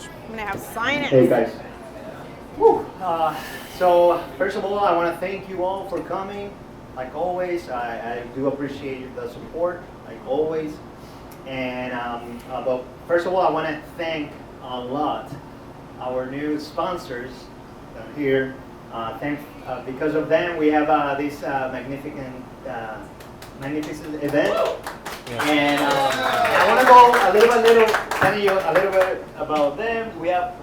I'm gonna have sign Hey it. guys. Woo. So first of all, I want to thank you all for coming. Like always, I do appreciate the support, like always. And but first of all, I want to thank a lot our new sponsors here. Because of them, we have this magnificent event. Yeah. And I want to go tell you a little bit about them. We have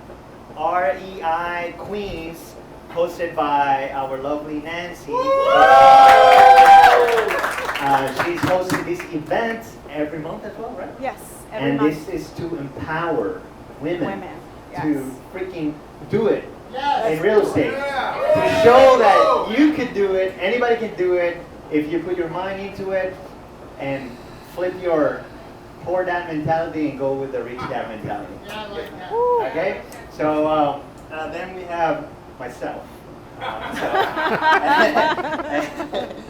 REI Queens, hosted by our lovely Nancy. She's hosting this event every month as well, right? Yes, every And month. this is to empower women, Yes. to freaking do it in real estate. To show that you can do it, anybody can do it, if you put your mind into it and flip your poor dad mentality and go with the rich dad mentality. Okay? So then we have myself.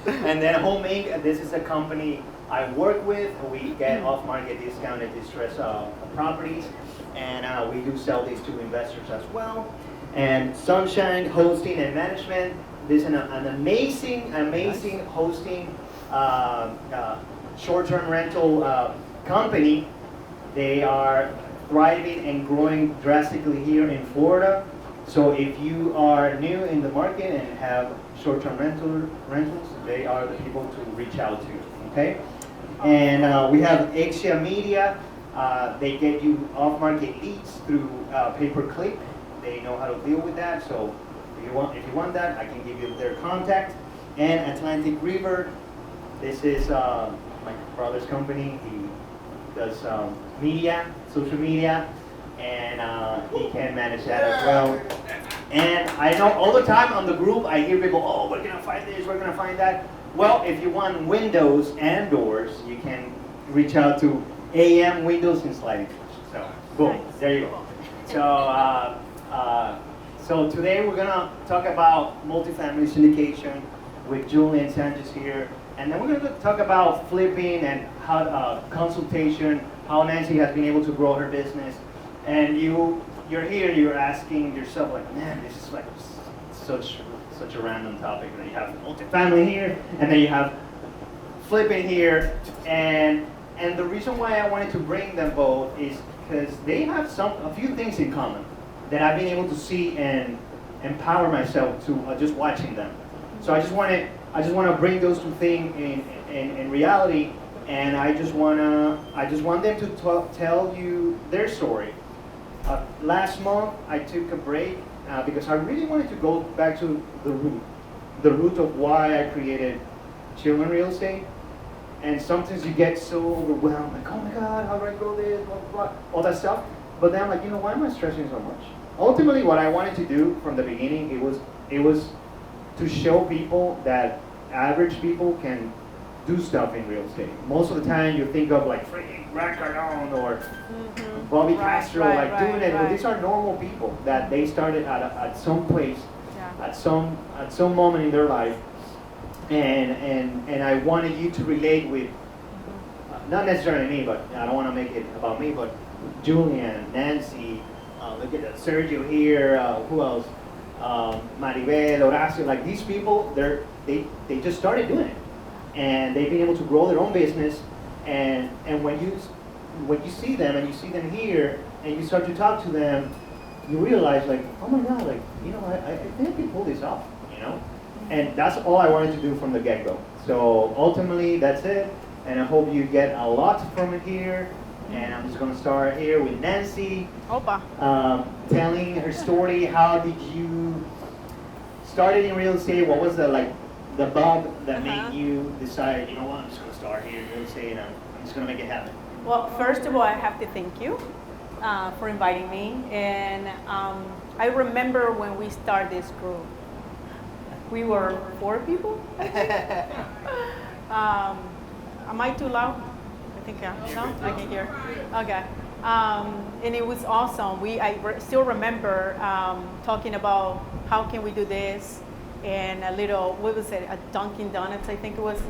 And then Home Inc. This is a company I work with. We get off-market discounted distressed properties, and we do sell these to investors as well. And Sunshine Hosting and Management. This is an amazing hosting short-term rental company. They are thriving and growing drastically here in Florida. So if you are new in the market and have short-term rentals, they are the people to reach out to. Okay, and we have Exia Media. They get you off-market leads through pay-per-click. They know how to deal with that. So if you want that, I can give you their contact. And Atlantic River. This is my brother's company. He does media, social media, and he can manage that as well. And I know all the time on the group, I hear people, oh, we're gonna find this, we're gonna find that. Well, if you want windows and doors, you can reach out to AM Windows and Sliding Doors. So, boom, there you go. So today we're gonna talk about multifamily syndication with Julian Sanchez here. And then we're going to talk about flipping and how consultation, how Nancy has been able to grow her business. And you're here, you're asking yourself like, man, this is like such a random topic. And you have multifamily here, and then you have flipping here. And the reason why I wanted to bring them both is because they have a few things in common that I've been able to see and empower myself to just watching them. So I just want to bring those two things in reality, and I just want them to tell you their story. Last month I took a break because I really wanted to go back to the root of why I created Chill in Real Estate. And sometimes you get so overwhelmed, like, oh my God, how do I grow this, blah, blah, blah, all that stuff. But then I'm like, why am I stressing so much? Ultimately, what I wanted to do from the beginning, it was to show people that average people can do stuff in real estate. Most of the time you think of like freaking Grant Cardone or Bobby Castro doing it. But these are normal people that they started at some place, at some moment in their life, and I wanted you to relate with, not necessarily me, but I don't want to make it about me, but Julian, Nancy, look at Sergio here, who else? Maribel, Horacio, like these people, they just started doing it, and they've been able to grow their own business. And when you see them and you see them here, and you start to talk to them, you realize like, oh my God, like I think I can pull this off, And that's all I wanted to do from the get-go. So ultimately, that's it, and I hope you get a lot from it here. And I'm just going to start here with Nancy, telling her story. How did you started in real estate? What was the bug that made you decide, what, I'm just going to start here in real estate and I'm just going to make it happen? Well, first of all, I have to thank you for inviting me. And I remember when we started this group, we were 4 people. Am I too loud? I think no, I can hear. Okay, and it was awesome. I still remember talking about how can we do this, and a little, what was it? A Dunkin' Donuts, I think it was.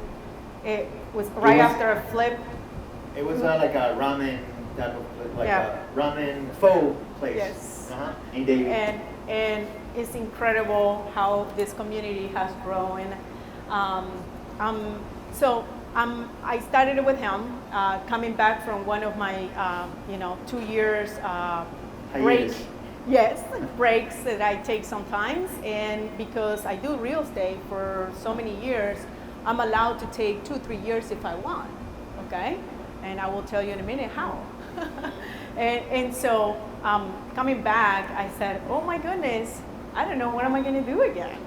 It was right after a flip. It was like a ramen type of like Yeah. a ramen pho place. Yes. In Davie. And it's incredible how this community has grown. Um, so I started with him, coming back from one of my 2 years break. Hiatus. Yes, breaks that I take sometimes, and because I do real estate for so many years, I'm allowed to take 2-3 years if I want. Okay, and I will tell you in a minute how. and so coming back, I said, oh my goodness, I don't know what am I going to do again,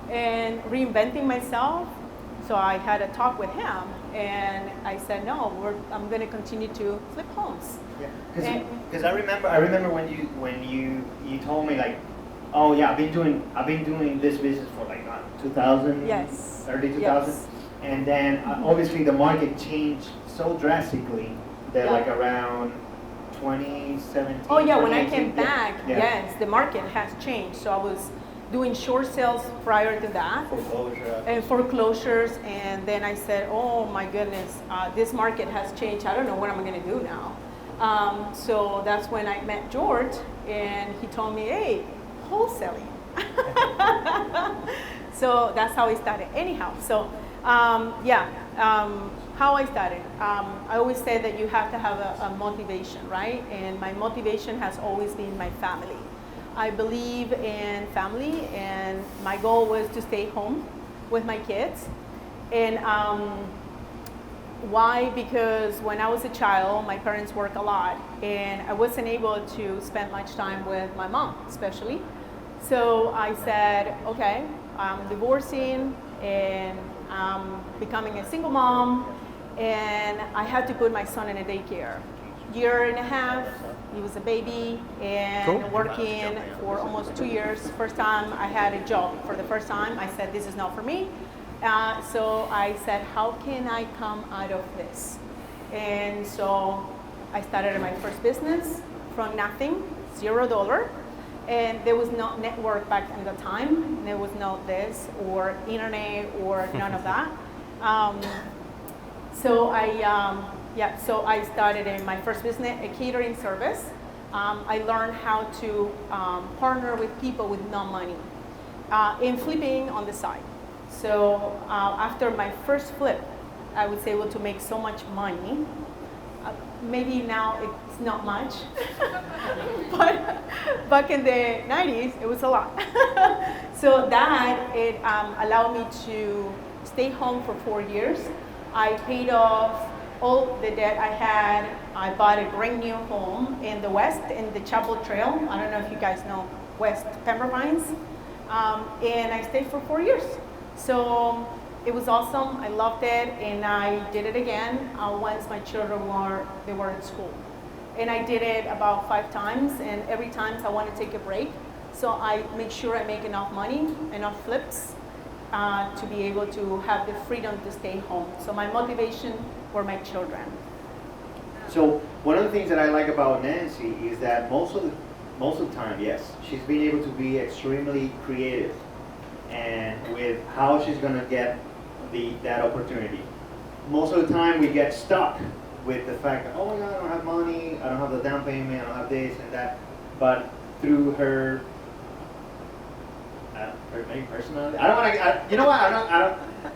and reinventing myself. So I had a talk with him, and I said, no, I'm going to continue to flip homes. Yeah, because I remember when you told me like, oh yeah, I've been doing this business for like 2000, Yes. early 2000, Yes. and then obviously the market changed so drastically that Yeah. like around 2017. Oh yeah, when I 2018, came back, yeah. yes, the market has changed. So I was doing short sales prior to that. Foreclosure. And foreclosures, and then I said, oh my goodness, this market has changed. I don't know what I'm going to do now. So that's when I met George, and he told me, hey, wholesaling. So that's how I started. Anyhow, so how I started. I always say that you have to have a motivation, right? And my motivation has always been my family. I believe in family, and my goal was to stay home with my kids. And why? Because when I was a child, my parents worked a lot, and I wasn't able to spend much time with my mom, especially. So I said, okay, I'm divorcing, and I'm becoming a single mom, and I had to put my son in a daycare. Year and a half, he was a baby, and Cool. working for almost 2 years. First time I had a job for the first time, I said, this is not for me. So I said, how can I come out of this? And so I started my first business from nothing, $0. And there was no network back in the time. There was no this or internet or none of that. So I started in my first business, a catering service. I learned how to partner with people with no money in flipping on the side. So after my first flip, I was able to make so much money. Maybe now it's not much, but back in the 90s, it was a lot. So that, it allowed me to stay home for 4 years. I paid off all the debt I had. I bought a brand new home in the West, in the Chapel Trail. I don't know if you guys know West Pembroke Pines. And I stayed for 4 years. So it was awesome. I loved it, and I did it again once my children were in school. And I did it about 5 times, and every time I want to take a break. So I make sure I make enough money, enough flips, to be able to have the freedom to stay home. So my motivation were my children. So one of the things that I like about Nancy is that most of the time, yes, she's been able to be extremely creative, and with how she's gonna get that opportunity. Most of the time, we get stuck with the fact that, oh my God, I don't have money, I don't have the down payment, I don't have this and that. But through her maybe personality, I don't want to. You know what? I don't.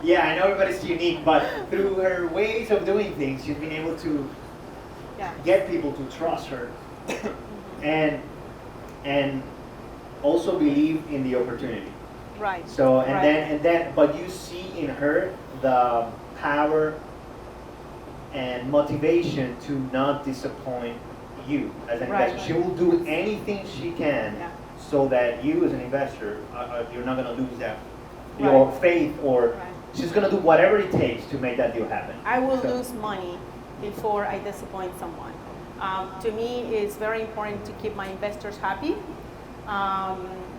Yeah, I know everybody's unique, but through her ways of doing things, she's been able to get people to trust her, and also believe in the opportunity. Right. So and then, but you see in her the power and motivation to not disappoint you as an investor. She will do anything she can so that you as an investor, you're not going to lose that your faith, or she's going to do whatever it takes to make that deal happen. I will lose money before I disappoint someone. To me, it's very important to keep my investors happy.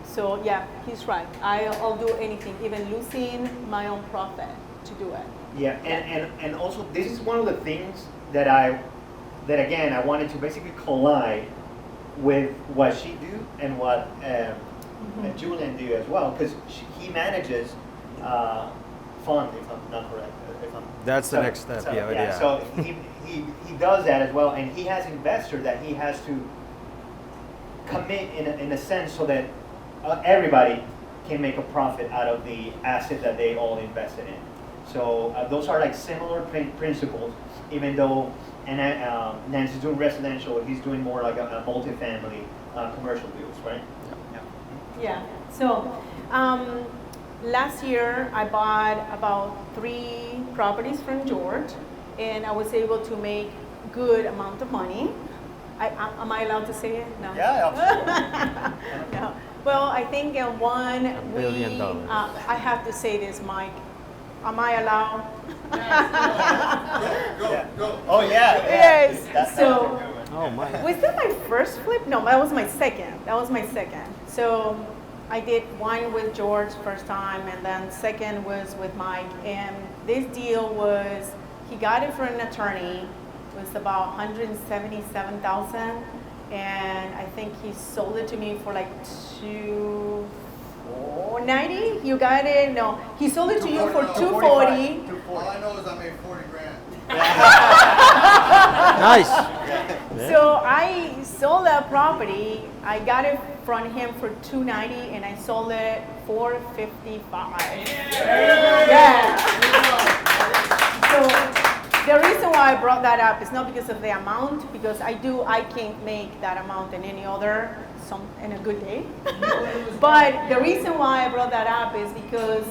So yeah, he's right. I'll do anything, even losing my own profit to do it. Yeah, and also this is one of the things that again I wanted to basically collide with what she do and what Julian do as well, because he manages fund, if I'm not correct, if I'm, That's the next step. Yeah. So he does that as well, and he has investors that he has to commit in a sense so that everybody can make a profit out of the asset that they all invested in. So those are like similar principles, even though Nancy's doing residential, he's doing more like a multifamily commercial deals, right? Yeah. So last year I bought about 3 properties from George, and I was able to make good amount of money. Am I allowed to say it? No. Yeah, absolutely. No. Well, I think one $1 billion. I have to say this, Mike. Am I allowed? Go. Oh yeah. Yes. So. Oh my. Was that my first flip? No, that was my second. So I did one with George first time, and then second was with Mike. And this deal was, he got it from an attorney. It was about $177,000, and I think he sold it to me for like $290. You got it? No, he sold it to you for $240. All I know is I made 40 grand. Nice. So I sold that property. I got it from him for $290, and I sold it for $55. Yeah. So the reason why I brought that up is not because of the amount, because I can't make that amount in any other in a good day. But the reason why I brought that up is because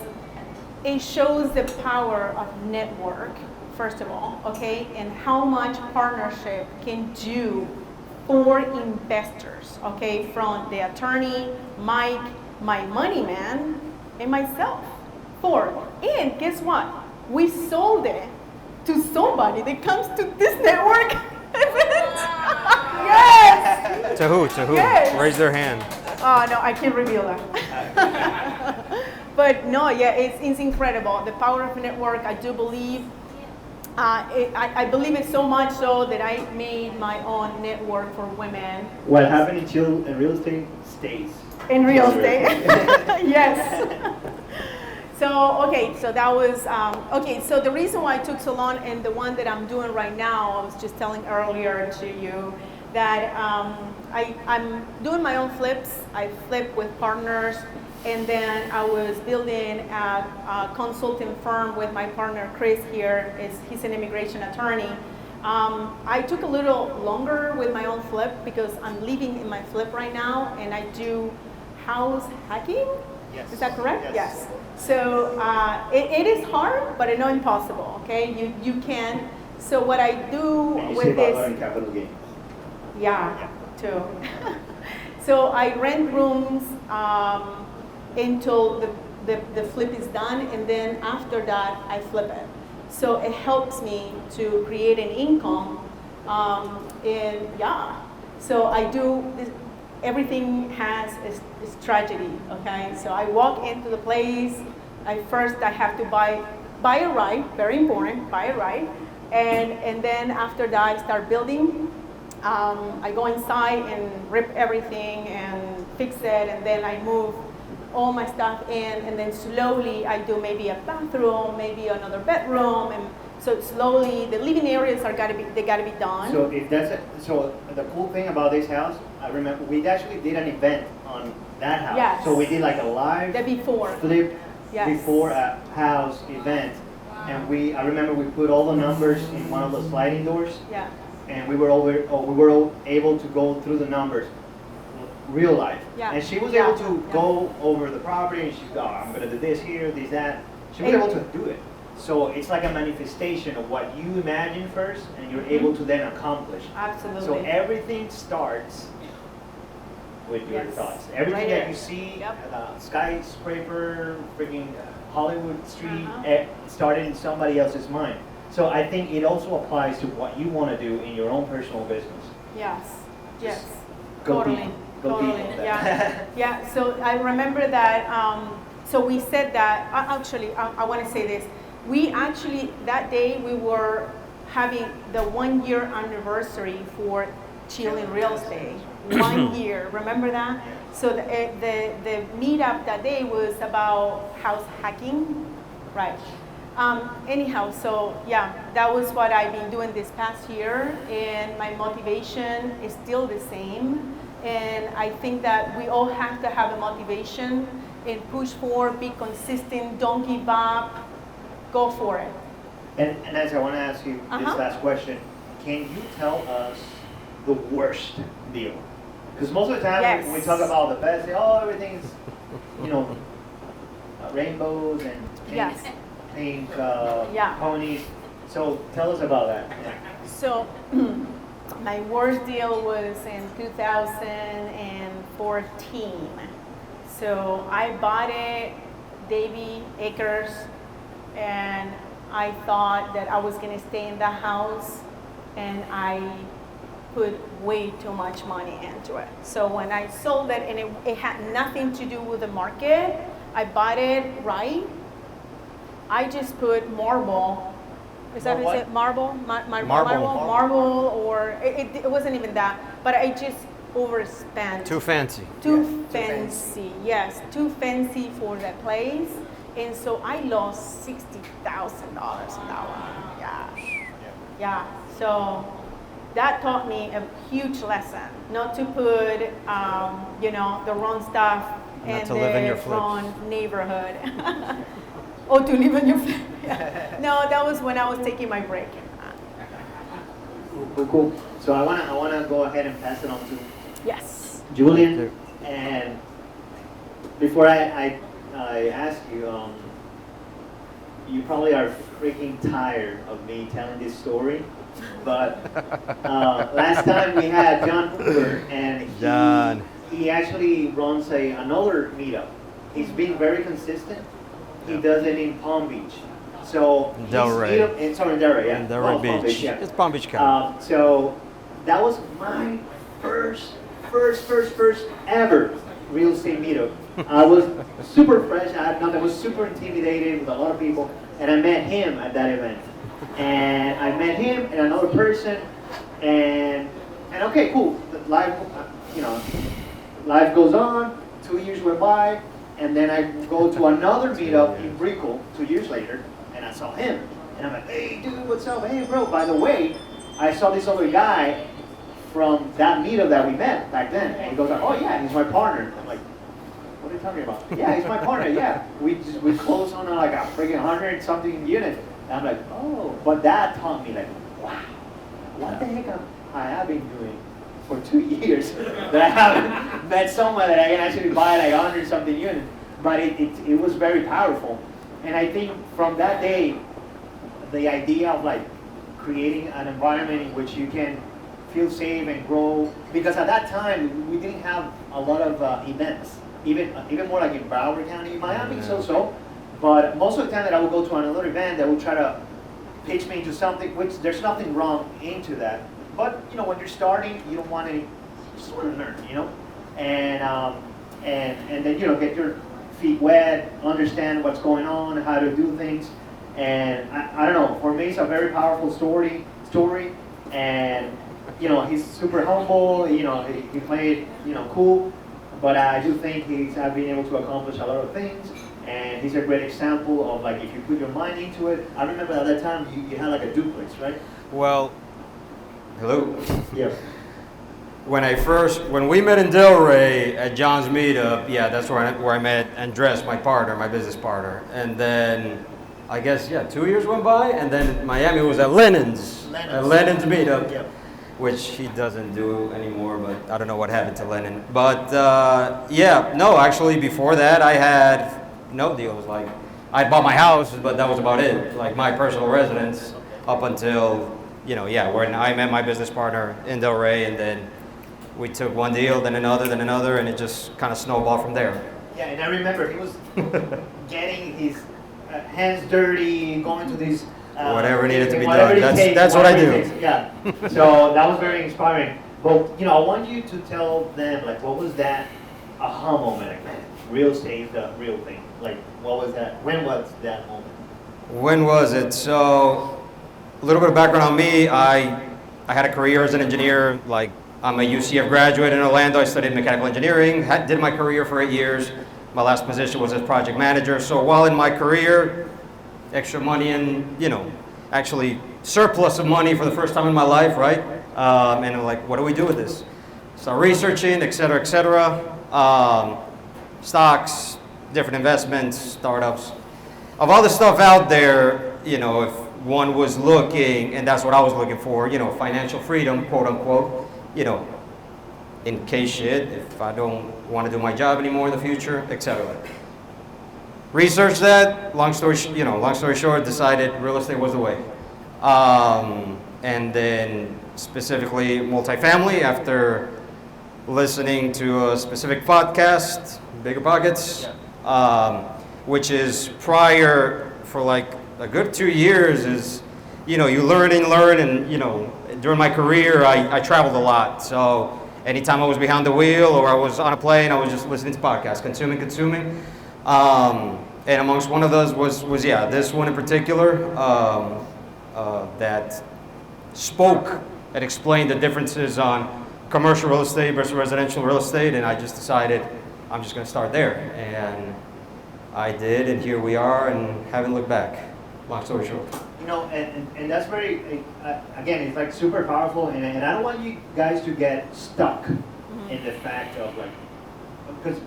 it shows the power of network, first of all, okay, and how much partnership can do for investors, okay, from the attorney, Mike, my money man, and myself. 4. And guess what? We sold it to somebody that comes to this network event. Yes! To who? Yes. Raise their hand. Oh, no, I can't reveal that. But no, yeah, it's incredible. The power of network, I do believe. I believe it so much so that I made my own network for women. What happened in real estate stays. In real estate. Yes. So, okay, so that was, okay, so the reason why it took so long, and the one that I'm doing right now, I was just telling earlier to you that I'm doing my own flips. I flip with partners, and then I was building a consulting firm with my partner Chris here. He's an immigration attorney. I took a little longer with my own flip because I'm living in my flip right now, and I do house hacking. Yes. Is that correct? Yes. So it is hard, but it's not impossible. Okay, you can. So what I do And you with save a lot this, in capital gains. yeah, too. So I rent rooms until the flip is done, and then after that I flip it. So it helps me to create an income, and yeah. So I do this. Everything has a strategy, okay? So I walk into the place. I have to buy a right, very important, buy a right, and then after that I start building. I go inside and rip everything and fix it, and then I move all my stuff in, and then slowly I do maybe a bathroom, maybe another bedroom, and so slowly the living areas gotta be done. So if so the cool thing about this house, I remember we actually did an event on that house. Yes. So we did like a live flip Yes. before a house event, and I remember we put all the numbers in one of the sliding doors. Yeah. And we were able to go through the numbers real life. Yeah. And she was Yeah. able to Yeah. go over the property, and she's I'm going to do this here, this, that. She was able to do it. So it's like a manifestation of what you imagine first, and you're able to then accomplish. Absolutely. So everything starts with your Yes. thoughts. Everything Right that here. you see, Yep. skyscraper, freaking Hollywood Street, Uh-huh. started in somebody else's mind. So I think it also applies to what you want to do in your own personal business. Yes. Yes. Go Totally. deep. Go Totally. deep on that. Yeah. Yeah. So I remember that. So we said that. I want to say this. We actually that day we were having the 1 year anniversary for Chill in Real Estate. 1 year. Remember that? So the meetup that day was about house hacking, right? Anyhow, so yeah, that was what I've been doing this past year, and my motivation is still the same. And I think that we all have to have a motivation and push forward, be consistent, don't give up, go for it. And Nancy, I want to ask you this last question. Can you tell us the worst deal? Because most of the time Yes. when we talk about the best, everything's, rainbows and pink, Yes. pink Yeah. ponies. So tell us about that. Yeah. So my worst deal was in 2014. So I bought it, Davy Acres, and I thought that I was gonna stay in the house, and I put way too much money into it. So when I sold it, and it had nothing to do with the market, I bought it right. I just put marble. Is that what it? Marble? Marble, or it wasn't even that, but I just overspent. Too fancy. Too fancy, yes, too fancy for that place. And so I lost $60,000 on that one. Yeah. So that taught me a huge lesson, not to put, the wrong stuff Not in to live in your the flips. wrong neighborhood. Or to live in your flips. Yeah. No, that was when I was taking my break. Cool. So I wanna go ahead and pass it on to Yes. Julian. And before I ask you, you probably are freaking tired of me telling this story. But last time we had John Hoover, and John. he actually runs another meetup. He's been very consistent. He does it in Palm Beach. So In Delray. Sorry, in Delray, yeah. In Delray Oh, Palm Beach. yeah. It's Palm Beach County. So that was my first ever real estate meetup. I was super fresh. I was super intimidated with a lot of people, and I met him at that event. And I met him and another person, and okay, cool. Life, life goes on. 2 years went by, and then I go to another meetup in Brickell 2 years later, and I saw him, and I'm like, hey, dude, what's up? Hey, bro. By the way, I saw this other guy from that meetup that we met back then, and he goes, oh yeah, he's my partner. I'm like, what are you talking about? Yeah, he's my partner. Yeah, we closed on like a freaking 100-something unit. And I'm like, oh, but that taught me like, wow, what the heck I have been doing for 2 years that I haven't met someone that I can actually buy like 100-something units. But it was very powerful. And I think from that day, the idea of like creating an environment in which you can feel safe and grow, because at that time we didn't have a lot of events, even more like in Broward County, Miami, so. But most of the time that I would go to another event, they would try to pitch me into something, which there's nothing wrong into that. But when you're starting, you don't want you just want to learn, and then get your feet wet, understand what's going on, how to do things, and I don't know. For me, it's a very powerful story, and he's super humble. He played cool, but I do think he's been able to accomplish a lot of things. And he's a great example of like if you put your mind into it. I remember at that time you had like a duplex, right? Well, hello. Yeah. When we met in Delray at John's meetup, yeah, that's where I met Andres, my business partner. And then I guess 2 years went by, and then Miami was at Lennon's meetup. Yep. Which he doesn't do anymore, but I don't know what happened to Lennon. But actually before that I had no deals. Like I bought my house, but that was about it. Like my personal residence up until when I met my business partner in Delray, and then we took one deal, then another, and it just kind of snowballed from there. Yeah, and I remember he was getting his hands dirty, going to these whatever needed to be whatever done. it takes, That's what I whatever do. it takes. Yeah. So that was very inspiring. But I want you to tell them like what was that aha moment? Like, man, real estate is the real thing. Like, what was that? When was that moment? When was it? So, a little bit of background on me. I had a career as an engineer. Like, I'm a UCF graduate in Orlando. I studied mechanical engineering. Did my career for 8 years. My last position was as project manager. So while in my career, extra money and, actually surplus of money for the first time in my life, right? And I'm like, what do we do with this? Start researching, et cetera, et cetera. Stocks, different investments, startups. Of all the stuff out there, if one was looking, and that's what I was looking for, financial freedom, quote unquote, in case shit, if I don't want to do my job anymore in the future, etc. Researched that. Long story short, decided real estate was the way. And then specifically multifamily after listening to a specific podcast, Bigger Pockets, which is prior for like a good 2 years is, you learn, and, during my career, I traveled a lot. So anytime I was behind the wheel or I was on a plane, I was just listening to podcasts, consuming. And amongst one of those was this one in particular that spoke and explained the differences on commercial real estate versus residential real estate, and I just decided I'm just going to start there. And I did, and here we are, and haven't looked back. Long story short. And that's very, again, it's like super powerful, and I don't want you guys to get stuck in the fact of like, because,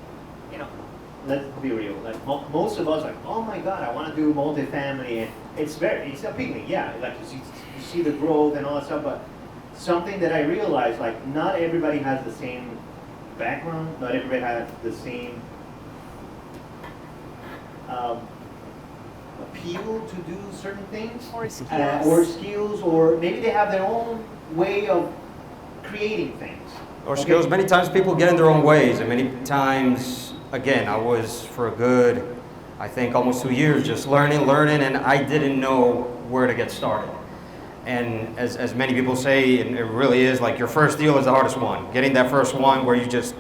let's be real, like most of us like, oh my God, I want to do multifamily, and it's appealing, yeah, like you see the growth and all that stuff, but something that I realized, like not everybody has the same background, not everybody has the same appeal to do certain things, or skills, or maybe they have their own way of creating things. Or skills. Many times people get in their own ways, and many times, again, I was for a good, I think almost 2 years just learning, and I didn't know where to get started. And as many people say, and it really is, like your first deal is the hardest one. Getting that first one where you just,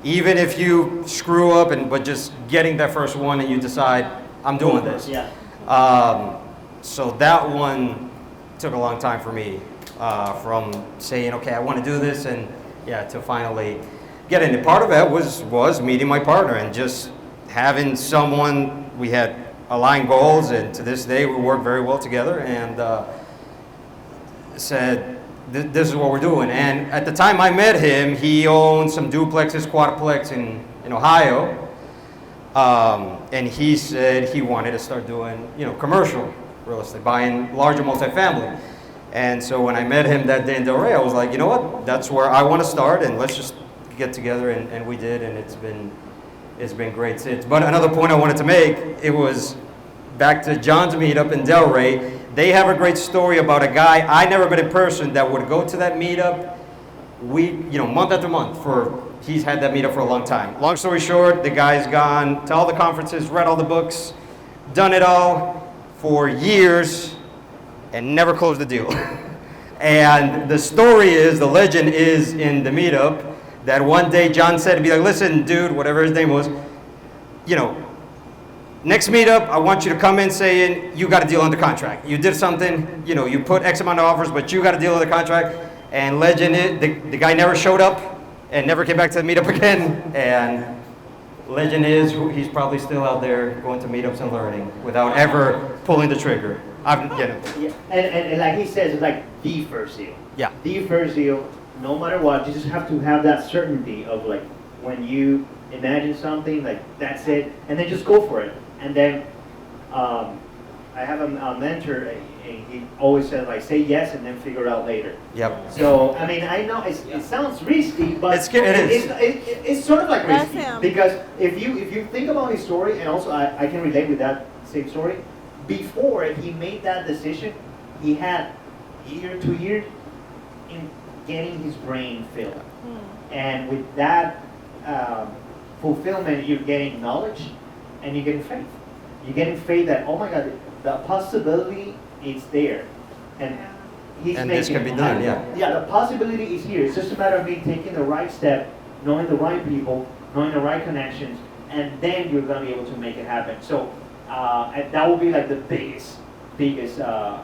even if you screw up, but just getting that first one and you decide, I'm doing this. Yeah. So that one took a long time for me, from saying, okay, I want to do this, and to finally get in. And part of that was meeting my partner and just having someone, we had aligned goals, and to this day we work very well together, and said, this is what we're doing. And at the time I met him, he owned some duplexes, quadplex in Ohio. And he said he wanted to start doing, commercial real estate, buying larger multifamily. And so when I met him that day in Delray, I was like, you know what, that's where I want to start, and let's just get together, and we did, and it's been great since. But another point I wanted to make, it was back to John's meetup in Delray. They have a great story about a guy I never met in person that would go to that meetup month after month he's had that meetup for a long time. Long story short, the guy's gone to all the conferences, read all the books, done it all for years, and never closed the deal. And the story is, the legend is in the meetup, that one day John said to be like, listen, dude, whatever his name was, next meetup, I want you to come in saying, you got a deal under contract. You did something, you put X amount of offers, but you got a deal under contract. And legend is, the guy never showed up and never came back to the meetup again. And legend is, he's probably still out there going to meetups and learning without ever pulling the trigger. Yeah. And like he says, it's like the first deal. Yeah. The first deal, no matter what, you just have to have that certainty of like, when you imagine something, like that's it, and then just go for it. And then I have a mentor, and he always says, like, say yes and then figure it out later. Yep. So, I mean, I know it sounds risky, but it's sort of like risky. Because if you think about his story, and also I can relate with that same story, before he made that decision, he had year, 2 years in getting his brain filled. And with that fulfillment, you're getting knowledge and you're getting faith. You're getting faith that, oh my God, the possibility is there. And he's and making this can be done, yeah. Yeah, the possibility is here. It's just a matter of me taking the right step, knowing the right people, knowing the right connections, and then you're going to be able to make it happen. So and that will be like the biggest piece of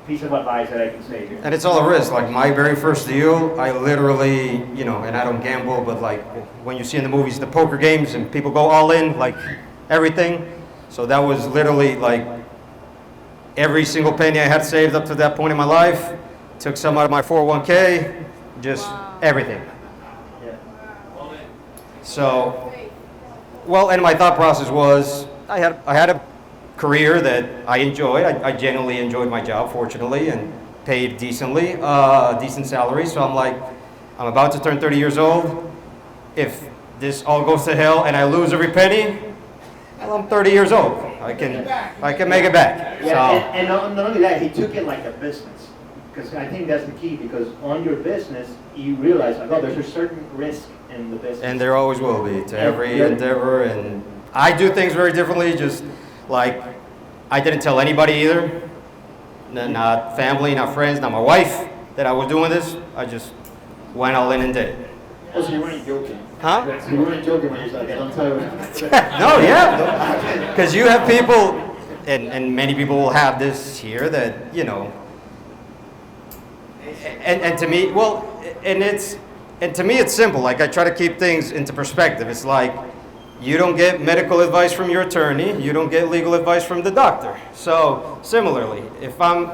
advice that I can say here. And it's all a risk. Like my very first deal, I literally, and I don't gamble, but like when you see in the movies the poker games and people go all in, like everything. So that was literally like every single penny I had saved up to that point in my life, took some out of my 401k, just everything. Yeah. So, well, and my thought process was, I had a career that I enjoyed. I genuinely enjoyed my job, fortunately, and paid decently, decent salary. So I'm like, I'm about to turn 30 years old. If this all goes to hell and I lose every penny, well, I'm 30 years old. I can make it back. Yeah, So, and not only that, he took it like a business. Because I think that's the key, because on your business, you realize, like, oh, there's a certain risk in the business. and there always will be to every endeavor. And I do things very differently, just like I didn't tell anybody either. Not family, not friends, not my wife, that I was doing this. I just went all in and did it. Oh, so you weren't joking? Huh? So you weren't joking when you said, okay, don't tell me. No, yeah. Because you have people, and many people will have this here that, you know, and to me, well, and to me it's simple. Like, I try to keep things into perspective. It's like, you don't get medical advice from your attorney, you don't get legal advice from the doctor. So similarly, if I'm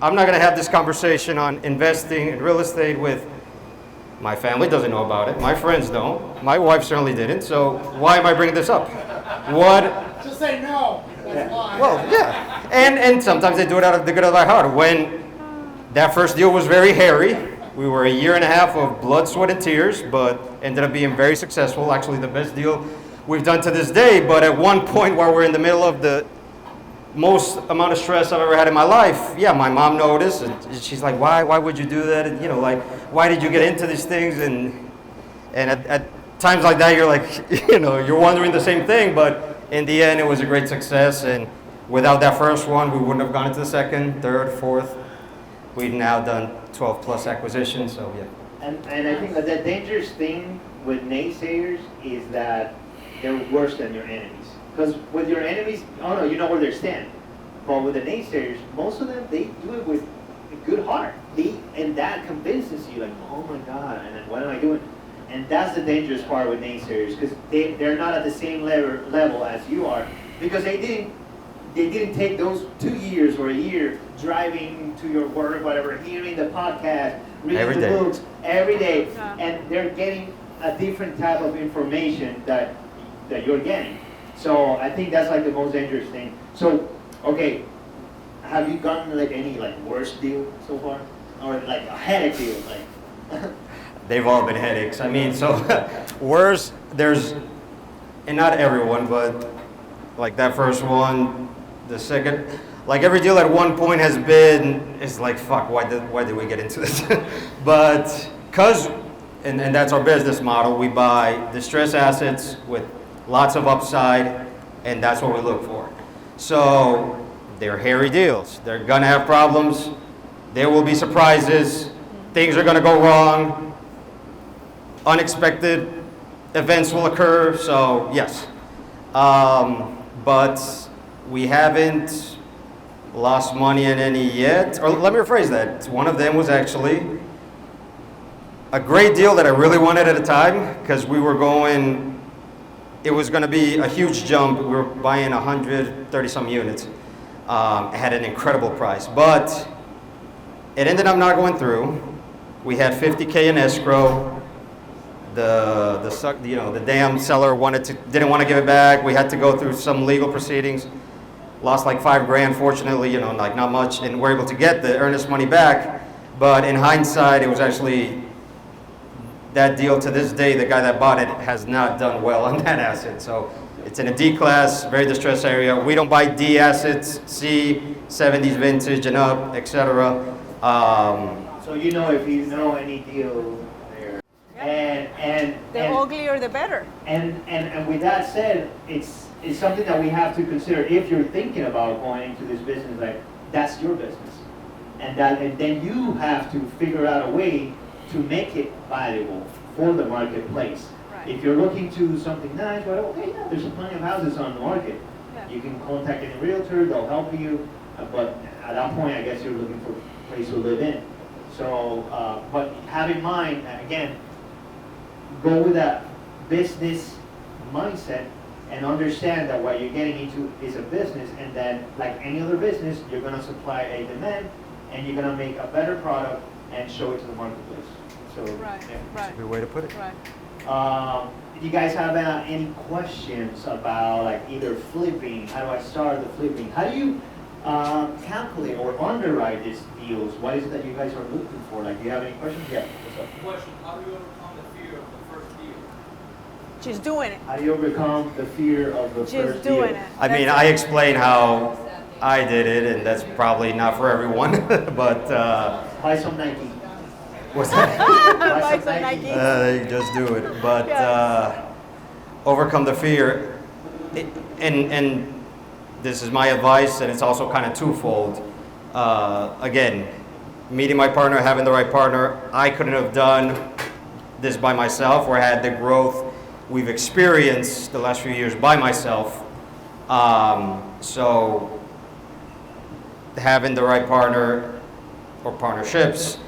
not going to have this conversation on investing in real estate with my family, doesn't know about it, my friends don't, my wife certainly didn't, so why am I bringing this up? What? Just say no. That's fine. Well, yeah, and sometimes they do it out of the good of their heart. When that first deal was very hairy, we were a year and a half of blood, sweat, and tears, but ended up being very successful. Actually, the best deal we've done to this day. But at one point, while we're in the middle of the most amount of stress I've ever had in my life, yeah, my mom noticed, and she's like, "Why would you do that? And, you know, like, why did you get into these things?" And at times like that, you're like, you know, you're wondering the same thing. But in the end, it was a great success. And without that first one, we wouldn't have gone into the second, third, fourth. We've now done 12 plus acquisitions. So yeah. And I think that the dangerous thing with naysayers is that they're worse than your enemies. Because with your enemies, oh no, you know where they stand. But with the naysayers, most of them, they do it with a good heart. And that convinces you, like, oh my God, and then what am I doing? And that's the dangerous part with naysayers, because they're not at the same level as you are, because they didn't take those 2 years or a year driving to your work, whatever, hearing the podcast, reading the books every day, and they're getting a different type of information that you're getting. So I think that's like the most dangerous thing. So, okay, have you gotten like any like worst deal so far, or like a headache deal? Like They've all been headaches. I mean, so worst, there's, and not everyone, but like that first one, the second, like every deal at one point has been, it's like, fuck, why did we get into this? But because, and that's our business model, we buy distressed assets with lots of upside, and that's what we look for. So they're hairy deals. They're gonna have problems. There will be surprises. Things are gonna go wrong. Unexpected events will occur. So yes, but we haven't lost money in any yet. Or let me rephrase that. One of them was actually a great deal that I really wanted at a time, because we were going. It was going to be a huge jump. We were buying 130 some units. It had an incredible price, but it ended up not going through. We had 50K in escrow. The damn seller didn't want to give it back. We had to go through some legal proceedings. Lost like $5,000. Fortunately, like not much, and we're able to get the earnest money back. But in hindsight, it was actually. That deal to this day, the guy that bought it has not done well on that asset. So it's in a D class, very distressed area. We don't buy D assets, C, 70s vintage and up, etc. So you know, if you know any deal there, and The uglier, the better. And with that said, it's something that we have to consider if you're thinking about going into this business. Like, that's your business, and then you have to figure out a way to make it valuable for the marketplace. Right. If you're looking to something nice, well, okay, yeah, there's plenty of houses on the market. Yeah. You can contact any realtor, they'll help you, but at that point, I guess you're looking for a place to live in. So, but have in mind, again, go with that business mindset and understand that what you're getting into is a business, and then like any other business, you're gonna supply a demand, and you're gonna make a better product and show it to the marketplace. So, Right, yeah. That's a good way to put it. right. Do you guys have any questions about like either flipping? How do I start the flipping? How do you calculate or underwrite these deals? What is it that you guys are looking for? Like, do you have any questions? Yeah. What's up? Question, how do you overcome the fear of the first deal? Just doing it. How do you overcome the fear of the Just first doing deal? it. I mean, That's I it. explain how I did it, and that's probably not for everyone, but Buy some Nike. what's that? Buy some Nike. You just do it. But Yes. overcome the fear. And this is my advice, and it's also kind of twofold. Again, meeting my partner, having the right partner. I couldn't have done this by myself or had the growth we've experienced the last few years by myself. So having the right partner or partnerships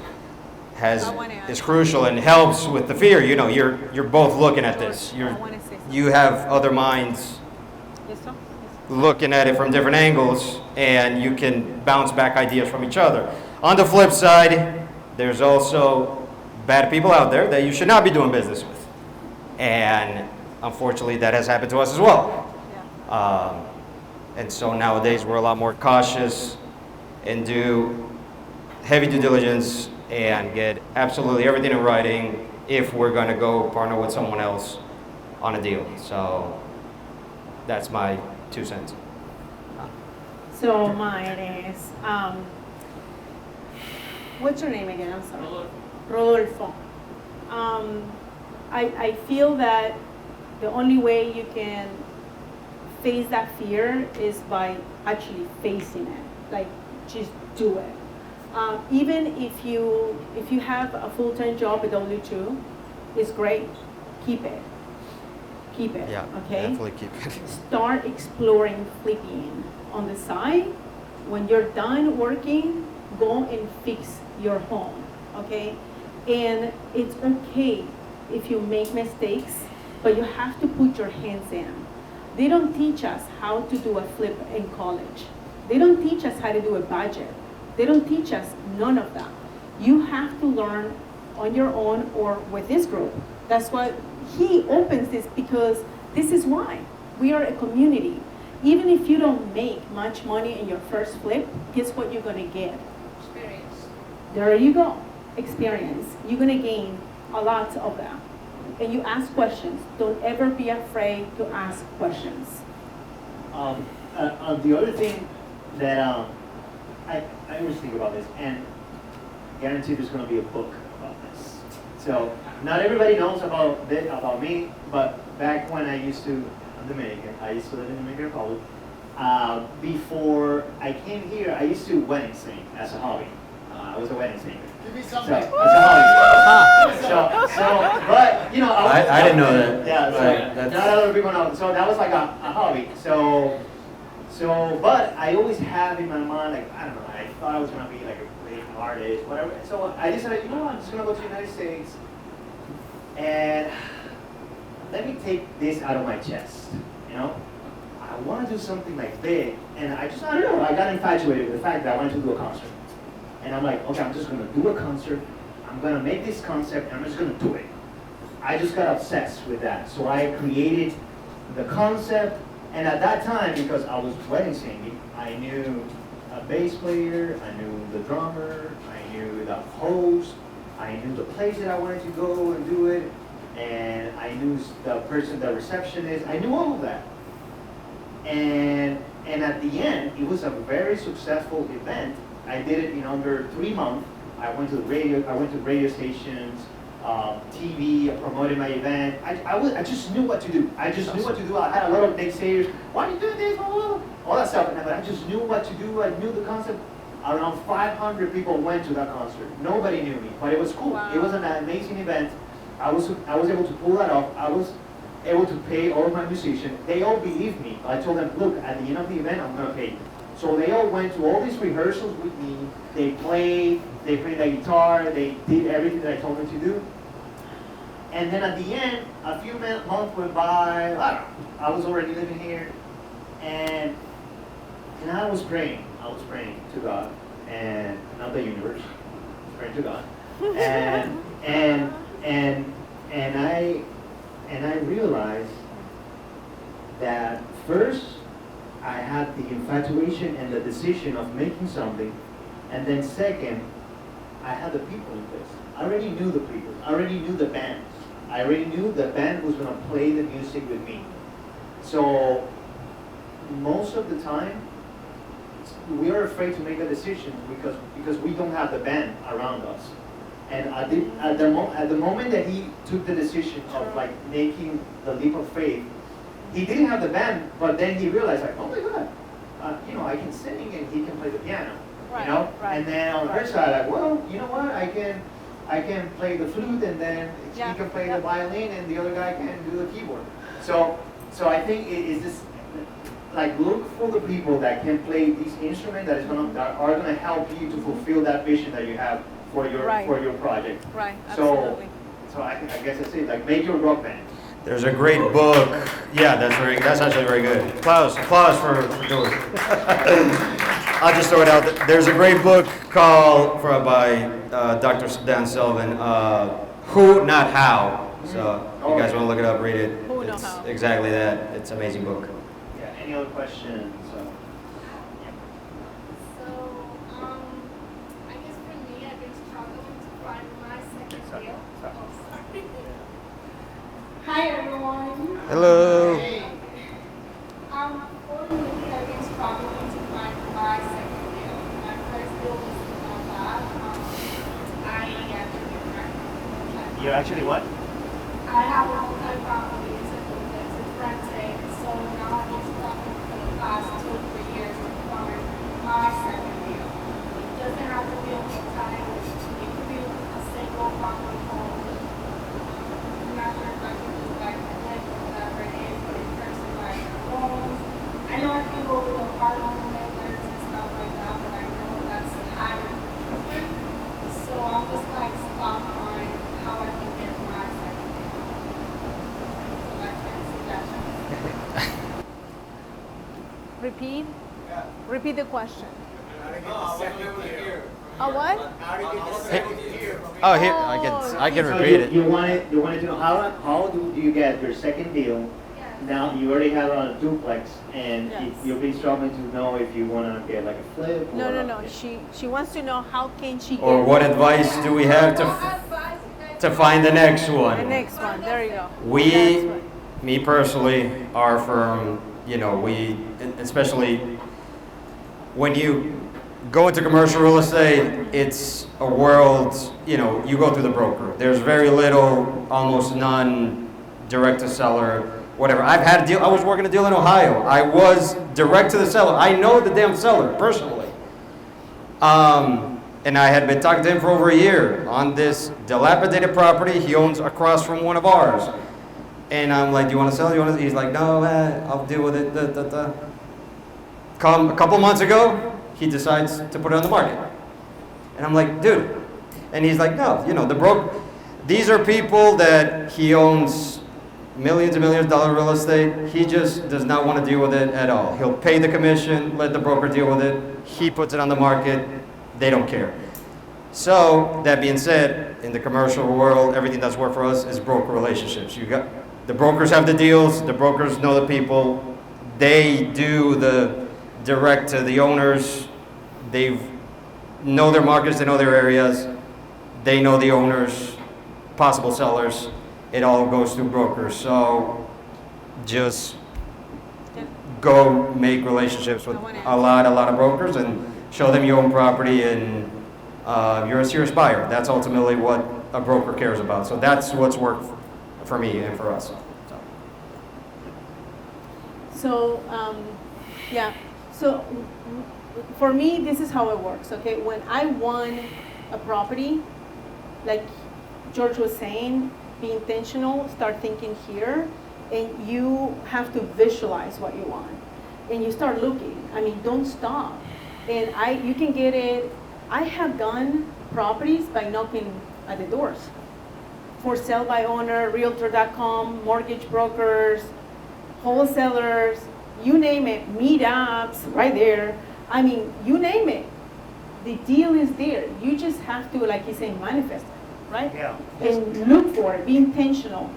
is crucial and helps with the fear. You know, you're both looking at this. You have other minds looking at it from different angles, and you can bounce back ideas from each other. On the flip side, there's also bad people out there that you should not be doing business with, and unfortunately, that has happened to us as well. And so nowadays, we're a lot more cautious and do heavy due diligence and get absolutely everything in writing if we're going to go partner with someone else on a deal. So that's my 2 cents. So mine is, what's your name again? I'm sorry. Rodolfo. I feel that the only way you can face that fear is by actually facing it. Like, just do it. Even if you have a full-time job at W2, it's great. Keep it. Keep it. Yeah, Okay. definitely keep it. Start exploring flipping on the side. When you're done working, go and fix your home. Okay. And it's okay if you make mistakes, but you have to put your hands in. They don't teach us how to do a flip in college. They don't teach us how to do a budget. They don't teach us none of that. You have to learn on your own or with this group. That's why he opens this, because this is why. We are a community. Even if you don't make much money in your first flip, guess what you're gonna get? Experience. There you go. Experience. You're gonna gain a lot of that. And you ask questions. Don't ever be afraid to ask questions. The other thing that I always think about this, and guarantee there's going to be a book about this. So not everybody knows about me, but back when I'm Dominican. I used to live in the Dominican Republic. Before I came here, I used to wedding sing as a hobby. I was a wedding singer. Give me So, something. as a hobby. But you know, I didn't know that. Yeah, so That's- not other people know. So that was like a hobby. So, but I always have in my mind, like, I don't know, I thought I was gonna be like a great artist, whatever. So I decided, you know what, I'm just gonna go to the United States and let me take this out of my chest. You know, I want to do something like big, and I don't know, I got infatuated with the fact that I wanted to do a concert. And I'm like, okay, I'm just gonna do a concert. I'm gonna make this concept, and I'm just gonna do it. I just got obsessed with that. So I created the concept, and at that time, because I was wedding singing, I knew a bass player, I knew the drummer, I knew the host, I knew the place that I wanted to go and do it, and I knew the person, the receptionist, I knew all of that. And at the end, it was a very successful event. I did it in under 3 months. I went to radio stations, TV, I promoted my event. I just knew what to do. I just knew what to do. I had a lot of naysayers. Why are you doing this? All that stuff. But I just knew what to do. I knew the concept. Around 500 people went to that concert. Nobody knew me, but it was cool. Wow. It was an amazing event. I was able to pull that off. I was able to pay all of my musicians. They all believed me. I told them, look, at the end of the event, I'm gonna pay you. So they all went to all these rehearsals with me. They played the guitar, they did everything that I told them to do. And then at the end, a few months went by, I don't know, I was already living here, and I was praying. I was praying to God, and not the universe. I was praying to God, and I realized that first I had the infatuation and the decision of making something, and then second, I had the people in place. I already knew the people. I already knew the bands. I already knew the band was going to play the music with me. So most of the time, we are afraid to make the decisions because we don't have the band around us. And at the moment that he took the decision of like making the leap of faith, he didn't have the band, but then he realized like, oh my God, I can sing and he can play the piano, Right, you know. right, And then on her side, like, well, you know what, I can play the flute, and then Yeah, he can play yeah. the violin, and the other guy can do the keyboard. So I think it is this, like, look for the people that can play these instruments that are gonna help you to fulfill that vision that you have for your Right. project. Right, So absolutely. I guess that's it. Like, make your rock band. There's a great book. Yeah, that's actually very good. Applause for doing it. I'll just throw it out. There's a great book called by Dr. Dan Sullivan, Who Not How. So you guys want to look it up, read it. Who Not It's How. exactly that. It's an amazing book. Yeah. Any other questions? So, I guess for me, I've been struggling to find my second deal. Sorry. Oh, sorry. Hi, everyone. Hello. For me, I've been struggling to find my second deal. My first deal was not bad. I actually rented. You actually what? I have a multi-family, it's rented, so now I've been struggling for the past 2 or 3 years to find my second deal. It doesn't have to be a multi, it could be a single family home. I'm not sure if I can do like rent or whatever it is, but in terms of like loans, I know I can go with the hard loan lenders and stuff like that, but I know that's higher. So I'm just like stuck on how I can get my second deal. So that's my suggestion. Repeat. Repeat the question. No, I wasn't able to hear. A what? How do you get the second year? Oh, here Oh, I can So repeat it. you wanted to know how do you get your second deal? Yes. Now you already have a duplex, and Yes. you'll be struggling to know if you want to get like a flip. No, or no, no. She wants to know how can she get Or what advice do we have What advice you guys to find the next the one? next one. There you go. That's We, right. me personally, our firm, we, especially when you go into commercial real estate, it's a world, you go through the broker. There's very little, almost none, direct to seller, whatever. I've had a deal, I was working a deal in Ohio. I was direct to the seller. I know the damn seller personally. And I had been talking to him for over a year on this dilapidated property he owns across from one of ours. And I'm like, do you want to sell? He's like, no, I'll deal with it. Come a couple months ago, he decides to put it on the market. And I'm like, dude. And he's like, no, these are people that he owns millions and millions of dollars real estate. He just does not want to deal with it at all. He'll pay the commission, let the broker deal with it. He puts it on the market. They don't care. So, that being said, in the commercial world, everything that's worked for us is broker relationships. The brokers have the deals, the brokers know the people, they do the direct to the owners, they know their markets, they know their areas, they know the owners, possible sellers, it all goes through brokers. So just go make relationships with a lot of brokers and show them you own property and you're a serious buyer. That's ultimately what a broker cares about. So that's what's worked for me and for us. So, yeah. So, for me, this is how it works, okay? When I want a property, like George was saying, be intentional, start thinking here, and you have to visualize what you want. And you start looking. I mean, don't stop. And you can get it. I have done properties by knocking at the doors. For sale by owner, realtor.com, mortgage brokers, wholesalers, you name it, meetups, right there. I mean, you name it. The deal is there. You just have to, like he's saying, manifest it, right? Yeah. And look for it. Be intentional.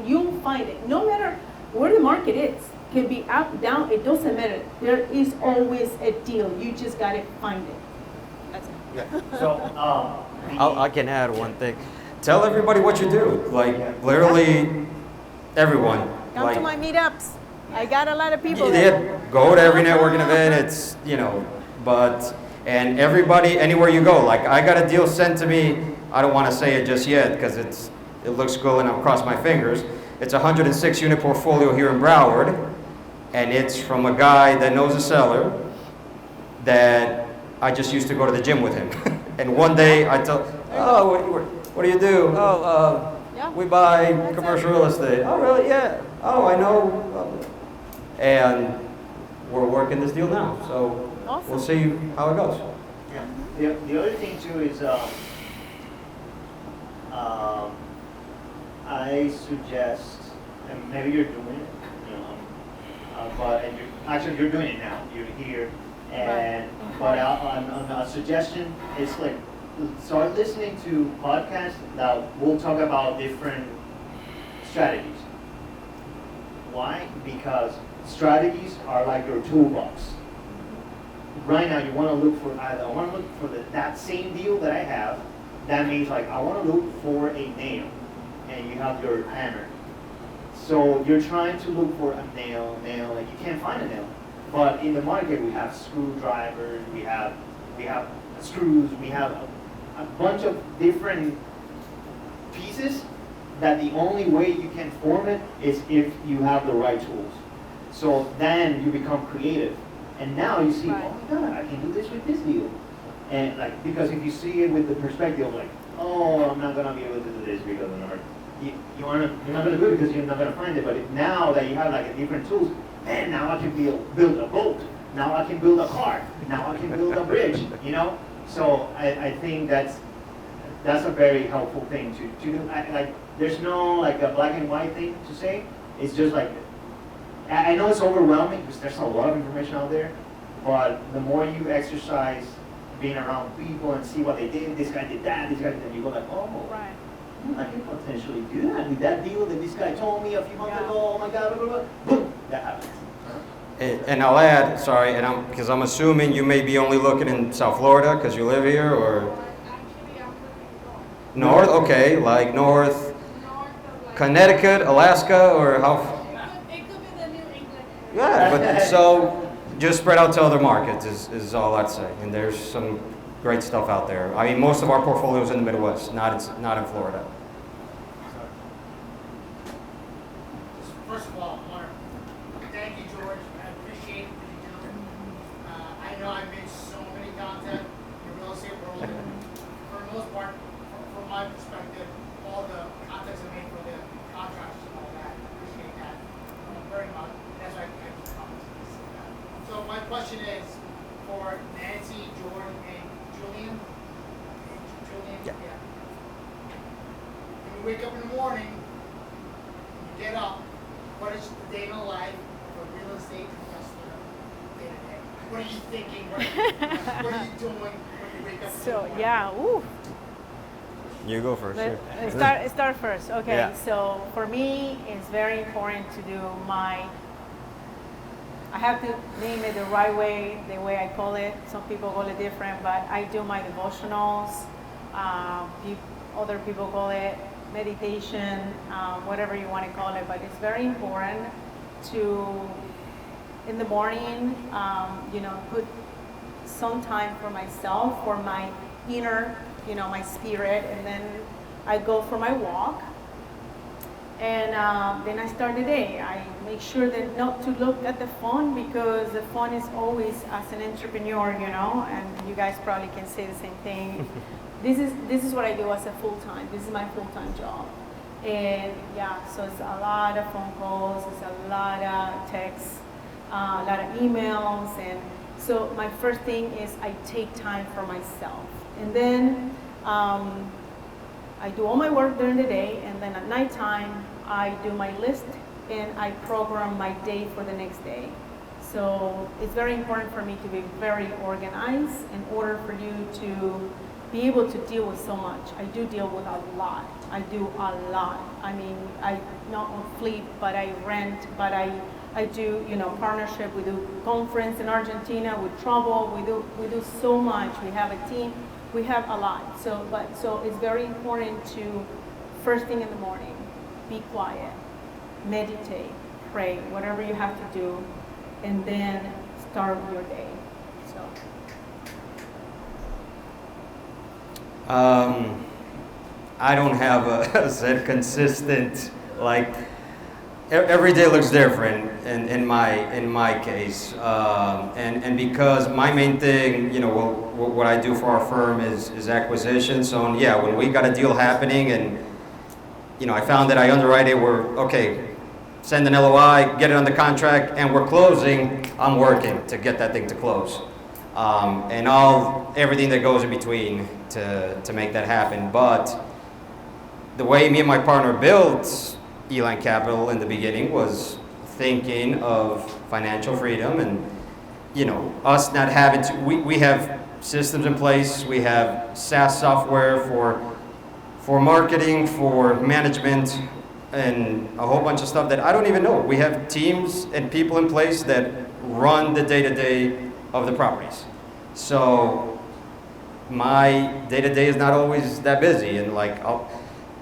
You'll find it. No matter where the market is, can be up, down. It doesn't matter. There is always a deal. You just gotta find it. That's it. Yeah. So, I can add one thing. Tell everybody what you do. Like literally everyone. Come like, to my meetups. I got a lot of people yeah, there. go to every networking event. It's and everybody, anywhere you go. Like I got a deal sent to me. I don't want to say it just yet because it looks good and I'll cross my fingers. It's a 106 unit portfolio here in Broward, and it's from a guy that knows a seller that I just used to go to the gym with him. And one day I tell, oh, what do you do? Oh, Yeah. we buy commercial real estate. Oh, really? Yeah. Oh, I know. And we're working this deal now, so Awesome. we'll see how it goes. yeah. The other thing too is, I suggest, and maybe you're doing it, but actually you're doing it now. You're here, and but on a suggestion is like start listening to podcasts that will talk about different strategies. Why? Because strategies are like your toolbox. Right now, you want to look for I want to look for that same deal that I have. That means like I want to look for a nail, and you have your hammer. So you're trying to look for a nail, and you can't find a nail. But in the market, we have screwdrivers, we have screws, we have a bunch of different pieces that the only way you can form it is if you have the right tools. So then you become creative. And now you see, Right. oh my God, I can do this with this deal. And like, because if you see it with the perspective of like, oh, I'm not gonna be able to do this because of the you're not gonna do it because you're not gonna find it. But now that you have like a different tools, man, now I can build a boat. Now I can build a car. Now I can build a bridge. You know. So I think that's a very helpful thing to do. Like, there's no like a black and white thing to say. It's just like, I know it's overwhelming because there's a lot of information out there, but the more you exercise being around people and see what they did, this guy did that, this guy did that, you go like, oh, Right. I can potentially do that with that deal that this guy told me a few months Yeah. ago, oh my God, blah, blah, blah. Boom, that happens. And I'll add, sorry, because I'm assuming you may be only looking in South Florida because you live here, or Actually, I'm looking north. north. Okay, like north, North of like. Connecticut, Alaska, or how? It could be the New England area. Yeah, but so just spread out to other markets is all I'd say. And there's some great stuff out there. I mean, most of our portfolio is in the Midwest, not in Florida. First of all, I want to thank you, George. I appreciate what you do. I know I've made so many content in the real estate world. For the most part, from my perspective, all the contents I made for the contracts and all that, I appreciate that very much. That's why I keep commenting. So my question is for Nancy, George, and Julian. Yeah. When you wake up in the morning, you get up, what is the day in the life of a real estate investor day to day? What are you thinking? What are you doing when you wake up in the So morning? yeah, ooh. You go first. Let's start first. Okay, Yeah. so for me, it's very important to do I have to name it the right way, the way I call it. Some people call it different, but I do my devotionals. Other people call it meditation, whatever you want to call it. But it's very important to, in the morning, put some time for myself, for my inner, my spirit, and then I go for my walk. And then I start the day. I make sure that not to look at the phone because the phone is always, as an entrepreneur, and you guys probably can say the same thing. This is what I do as a full-time. This is my full-time job. And yeah, so it's a lot of phone calls, it's a lot of texts, a lot of emails. And so my first thing is I take time for myself. And then I do all my work during the day, and then at nighttime, I do my list and I program my day for the next day. So it's very important for me to be very organized in order for you to be able to deal with so much. I do deal with a lot. I do a lot. I mean, I not flip, but I rent, but I do, partnership. We do conference in Argentina with travel. We do so much. We have a team. We have a lot. So it's very important to first thing in the morning, be quiet, meditate, pray, whatever you have to do, and then start your day. So. I don't have a set consistent, like, every day looks different in my case. And because my main thing, what I do for our firm is acquisition. So yeah, when we got a deal happening and, I found that I underwrite it, send an LOI, get it on the contract, and we're closing, I'm working to get that thing to close. And everything that goes in between to make that happen. But the way me and my partner built Elan Capital in the beginning was thinking of financial freedom and, us not having to, we have systems in place, we have SaaS software for marketing, for management, and a whole bunch of stuff that I don't even know. We have teams and people in place that run the day-to-day of the properties. So my day-to-day is not always that busy, and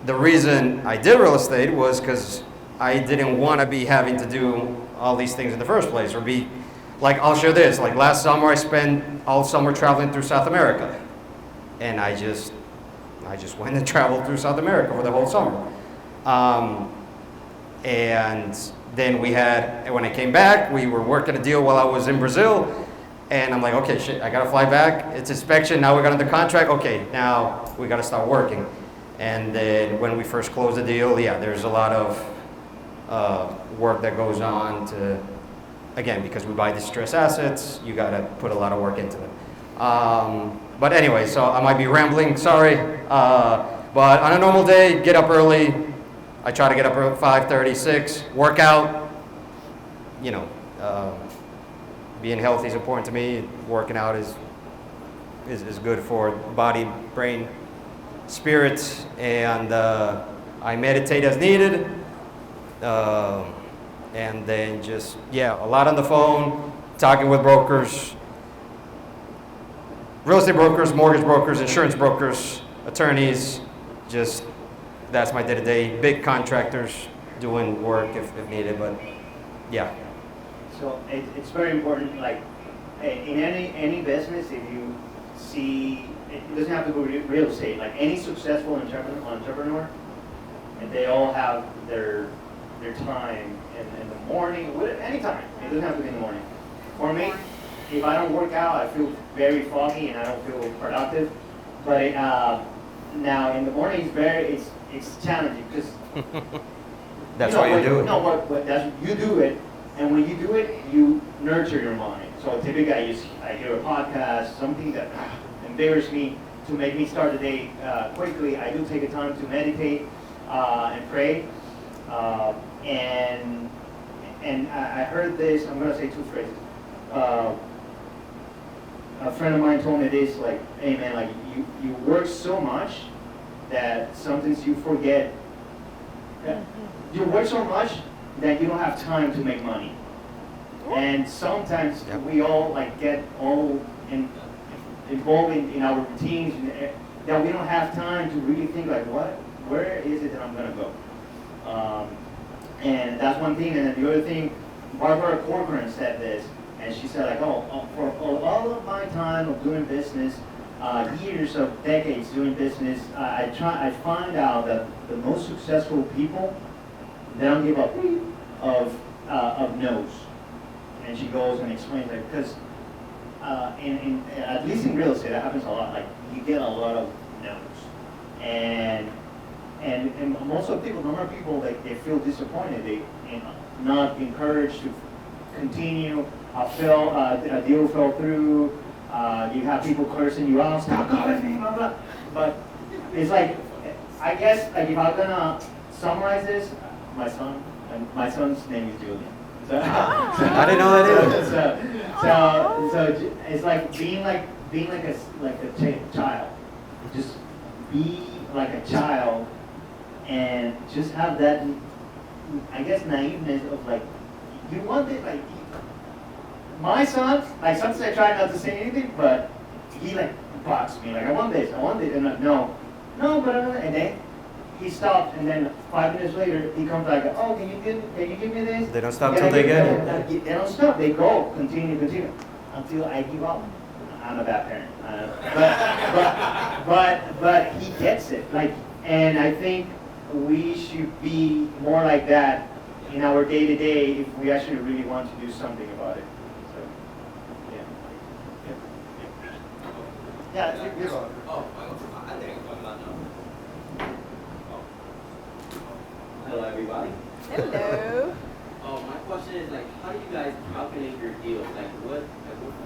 the reason I did real estate was because I didn't want to be having to do all these things in the first place, or be I'll share this. Last summer, I spent all summer traveling through South America, and I just went and traveled through South America for the whole summer. And then when I came back, we were working a deal while I was in Brazil. And I'm like, okay, shit, I gotta fly back. It's inspection, now we got under contract. Okay, now we gotta start working. And then when we first closed the deal, yeah, there's a lot of work that goes on to, again, because we buy distressed assets, you gotta put a lot of work into them. But anyway, so I might be rambling, sorry. But on a normal day, get up early. I try to get up at 5:30, 6, work out, being healthy is important to me. Working out is good for body, brain, spirit, and I meditate as needed. And then a lot on the phone, talking with brokers, real estate brokers, mortgage brokers, insurance brokers, attorneys. That's my day-to-day. Big contractors doing work if needed, but yeah. So it's very important, in any business, if you see, it doesn't have to be real estate, any successful entrepreneur, and they all have their time in the morning, any time. It doesn't have to be in the morning. For me, if I don't work out, I feel very foggy and I don't feel productive. But now in the morning, it's challenging because that's why you do it. No, you do it. And when you do it, you nurture your mind. So typically I hear a podcast, something that embarrasses me to make me start the day quickly. I do take a time to meditate and pray. And I heard this, I'm going to say two phrases. A friend of mine told me this, hey man, you work so much that sometimes you forget. You work so much that you don't have time to make money. And sometimes we all get all involved in our routines that we don't have time to really think where is it that I'm gonna go? And that's one thing. And then the other thing, Barbara Corcoran said this, and she said for all of my time of doing business, years of decades doing business, I find out that the most successful people, they don't give up of no's. And she goes and explains that because at least in real estate that happens a lot. You get a lot of no's, and most of the people, number of people, they feel disappointed. They not encouraged to continue. A deal fell through. You have people cursing you out, stop calling me, blah blah. But it's I guess if I'm gonna summarize this, my son, And my son's name is Julian. So, I didn't know that either. So it's like being like a child. Just be like a child, and just have that, I guess, naiveness of like, you want it like. My son, like sometimes I try not to say anything, but he like boxed me. Like I want this, and like, no, but and then he stopped, and then 5 minutes later he comes like, oh, can you give me this? They don't stop till they get it. They don't stop. They go, continue, until I give up. I'm a bad parent, but he gets it. Like, and I think we should be more like that in our day to day if we actually really want to do something about it. So, yeah. Yes. Oh, I think I'm not done. Hello, everybody. Hello. My question is like, how do you guys calculate your deals? Like, what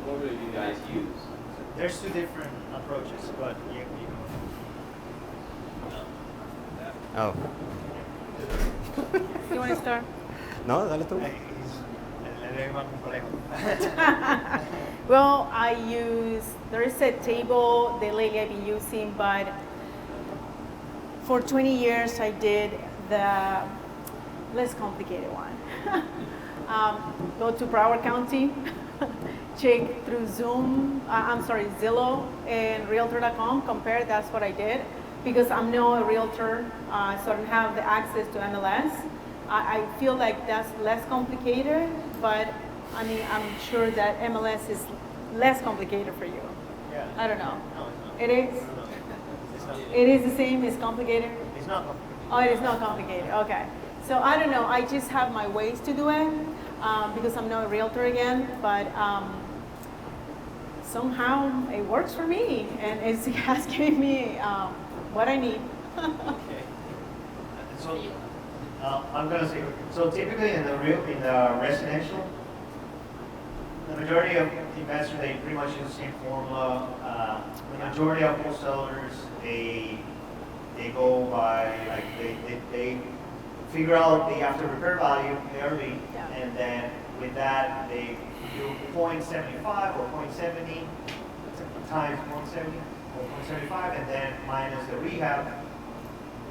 formula do you guys use? There's two different approaches, but you Oh. You want to start? No, dale tú. Well, there is a table that lately I've been using, but for 20 years I did the less complicated one. Go to Broward County, check through Zillow and Realtor.com, compare, that's what I did. Because I'm not a realtor, so I don't have the access to MLS. I feel like that's less complicated, but I mean, I'm sure that MLS is less complicated for you. Yeah. I don't know. No, it's not. It is? No, it's not. It is the same, it's complicated? It's not complicated. Oh, it is not complicated, okay. So I don't know, I just have my ways to do it, because I'm not a realtor again, but somehow it works for me, and it has given me what I need. Okay. So I'm gonna say, so typically in the residential, the majority of investors, they pretty much use the same formula. The majority of wholesalers, they go by, like, they figure out the after repair value early, Yeah. and then with that, they do 0.75 or 0.70 times 0.70 or 0.75, and then minus the rehab.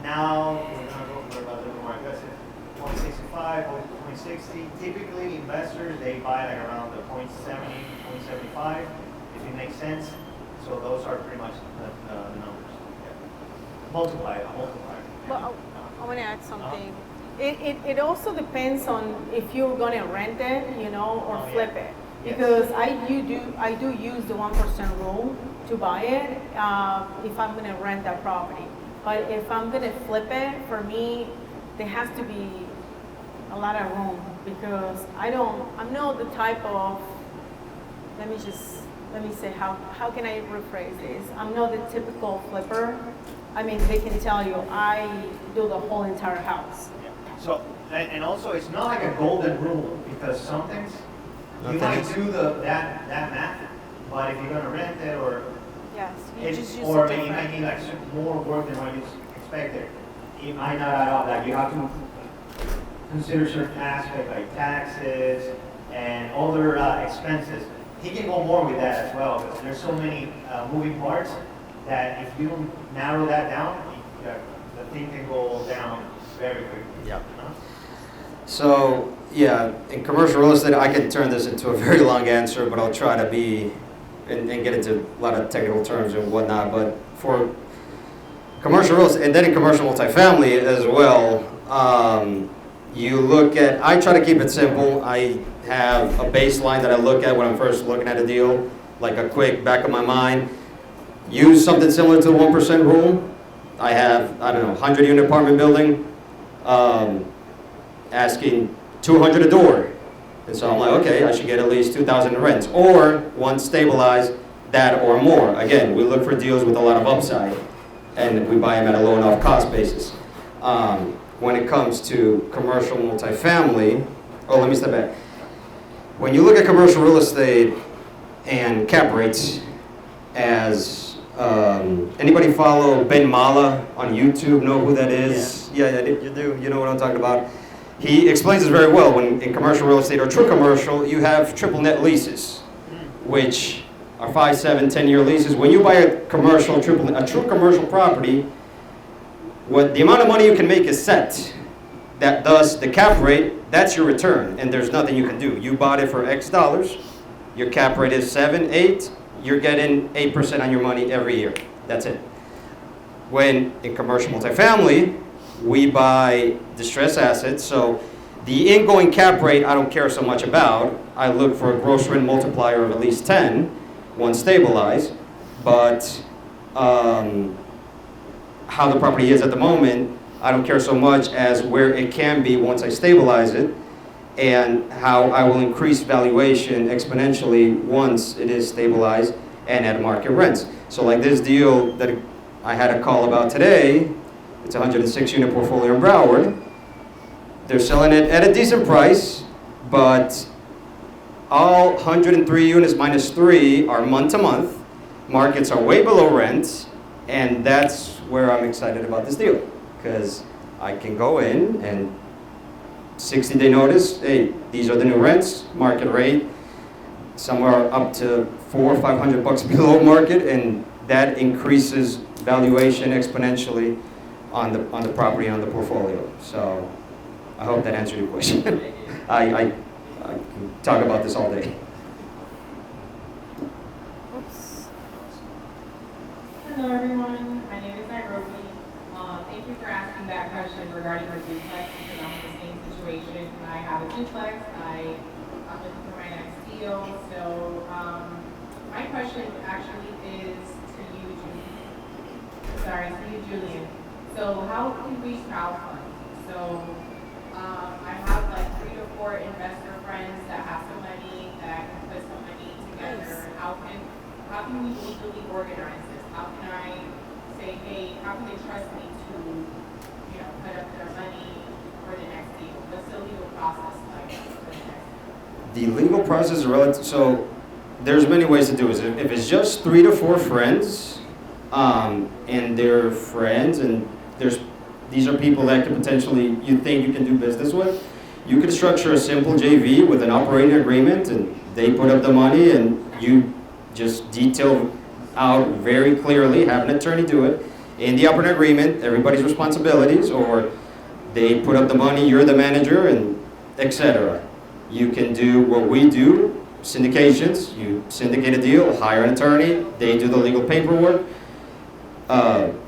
Now we're gonna go for a little more aggressive, 0.65 or 0.60. Typically, investors, they buy like around the 0.70, 0.75, if it makes sense. So those are pretty much the numbers. Yeah. Multiply. Well, I want to add something. It also depends on if you're going to rent it, or Oh, flip yeah. it. Yes. Because I do use the 1% rule to buy it if I'm going to rent that property. But if I'm going to flip it, for me, there has to be a lot of room, because I'm not the type of, let me say, how can I rephrase this? I'm not the typical flipper. I mean, they can tell you, I do the whole entire house. Yeah. So, and also it's not like a golden rule, because sometimes you might do that math, but if you're gonna rent it or Yes, you just use or it maybe you different. might need like more work than what you expected, it might not add up. Like you have to consider certain aspects like taxes and other expenses. He can go more with that as well, because there's so many moving parts that if you don't narrow that down, the thing can go down very quickly. Yeah. Huh? So, yeah, in commercial real estate, I can turn this into a very long answer, but I'll try to be, and get into a lot of technical terms and whatnot. But for commercial real estate, and then in commercial multifamily as well, you look at, I try to keep it simple. I have a baseline that I look at when I'm first looking at a deal, like a quick back of my mind. Use something similar to the 1% rule. I have, 100 unit apartment building, asking 200 a door. And so I'm like, okay, I should get at least 2,000 in rents. Or once stabilized, that or more. Again, we look for deals with a lot of upside, and we buy them at a low enough cost basis. When it comes to commercial multifamily, let me step back. When you look at commercial real estate and cap rates, as anybody follow Ben Mala on YouTube, know who that is? Yeah, you do. You know what I'm talking about. he explains this very well. When in commercial real estate or true commercial, you have triple net leases, which are 5, 7, 10-year leases. When you buy a true commercial property, what the amount of money you can make is set. That does the cap rate, that's your return, and there's nothing you can do. You bought it for X dollars, your cap rate is 7, 8, you're getting 8% on your money every year. That's it. When in commercial multifamily, we buy distressed assets, so the ingoing cap rate I don't care so much about. I look for a gross rent multiplier of at least 10 once stabilized, but how the property is at the moment, I don't care so much as where it can be once I stabilize it, and how I will increase valuation exponentially once it is stabilized and at market rents. So like this deal that I had a call about today, it's a 106-unit portfolio in Broward. They're selling it at a decent price, but all 103 units minus 3 are month-to-month. Markets are way below rent, and that's where I'm excited about this deal. Because I can go in and 60-day notice, hey, these are the new rents, market rate, somewhere up to $400 or $500 below market, and that increases valuation exponentially on the property and on the portfolio. So I hope that answered your question. I can talk about this all day. Oops. Hello everyone, my name is Nairobi. Thank you for asking that question regarding our duplex because I'm in the same situation. I have a duplex, I'm looking for my next deal. So my question actually is to you, Julian. So how can we crowdfund? So I have like 3 to 4 investor friends that have some money that can put some money together. How can we legally organize this? How can I say, hey, how can they trust me to, put up their money for the next deal? What's the legal process like for the next deal? The legal process is relative, so there's many ways to do it. If it's just 3 to 4 friends, and they're friends, and these are people that can potentially, you think you can do business with, you could structure a simple JV with an operating agreement, and they put up the money, and you just detail out very clearly, have an attorney do it, in the operating agreement, everybody's responsibilities, or they put up the money, you're the manager, and etc. You can do what we do, syndications. You syndicate a deal, hire an attorney, they do the legal paperwork,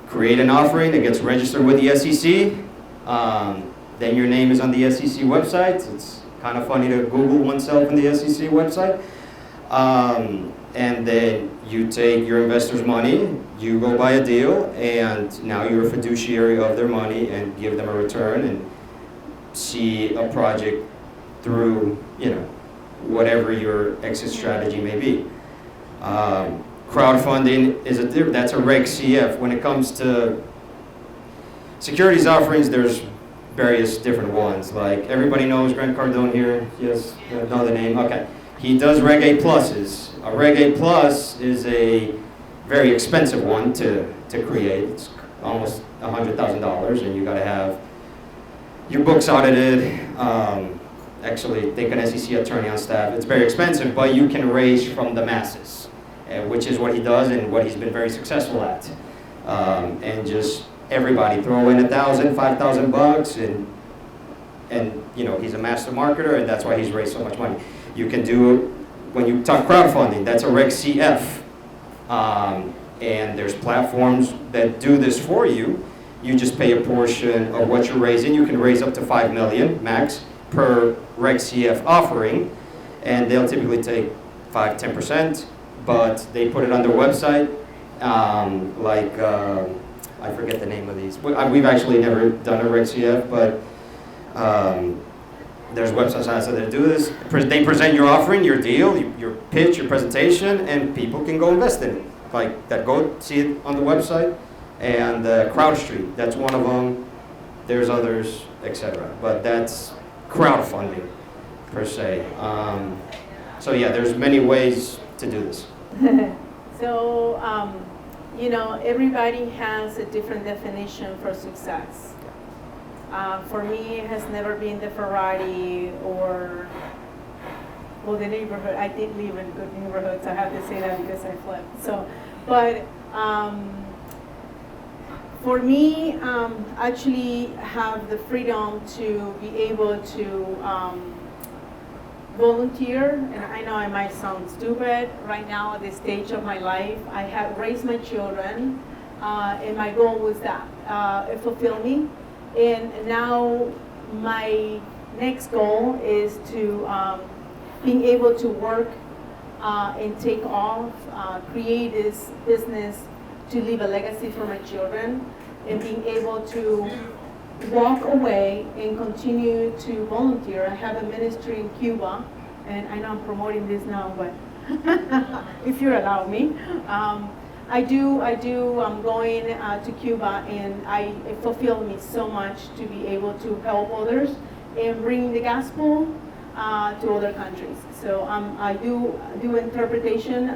create an offering that gets registered with the SEC. Then your name is on the SEC website. It's kind of funny to Google oneself in the SEC website. And then you take your investors' money, you go buy a deal, and now you're a fiduciary of their money and give them a return and see a project through, whatever your exit strategy may be. Crowdfunding that's a Reg CF. When it comes to securities offerings, there's various different ones. Like everybody knows Grant Cardone here. Yes, know the name. Okay, he does Reg A pluses. A Reg A plus is a very expensive one to create. It's almost $100,000, and you got to have your books audited. Actually, take an SEC attorney on staff. It's very expensive, but you can raise from the masses, which is what he does and what he's been very successful at. And just everybody throw in $1,000, $5,000, and he's a master marketer, and that's why he's raised so much money. You can do, when you talk crowdfunding, that's a Reg CF. And there's platforms that do this for you. You just pay a portion of what you're raising. You can raise up to $5 million max per Reg CF offering, and they'll typically take 5-10%, but they put it on their website. I forget the name of these. We've actually never done a Reg CF, but there's websites that do this. They present your offering, your deal, your pitch, your presentation, and people can go invest in it. Like that, go see it on the website. And CrowdStreet, that's one of them. There's others, etc. But that's crowdfunding per se. So yeah, there's many ways to do this. So, everybody has a different definition for success. For me, it has never been the Ferrari or well, the neighborhood. I did live in good neighborhoods. I have to say that because I flipped. So, but for me, actually have the freedom to be able to volunteer. And I know I might sound stupid right now at this stage of my life. I have raised my children, and my goal was that it fulfilled me. And now my next goal is to being able to work and take off, create this business to leave a legacy for my children, and being able to walk away and continue to volunteer. I have a ministry in Cuba, and I know I'm promoting this now, but if you allow me. I do, I'm going to Cuba, and it fulfilled me so much to be able to help others and bring the gospel to other countries. So I do interpretation.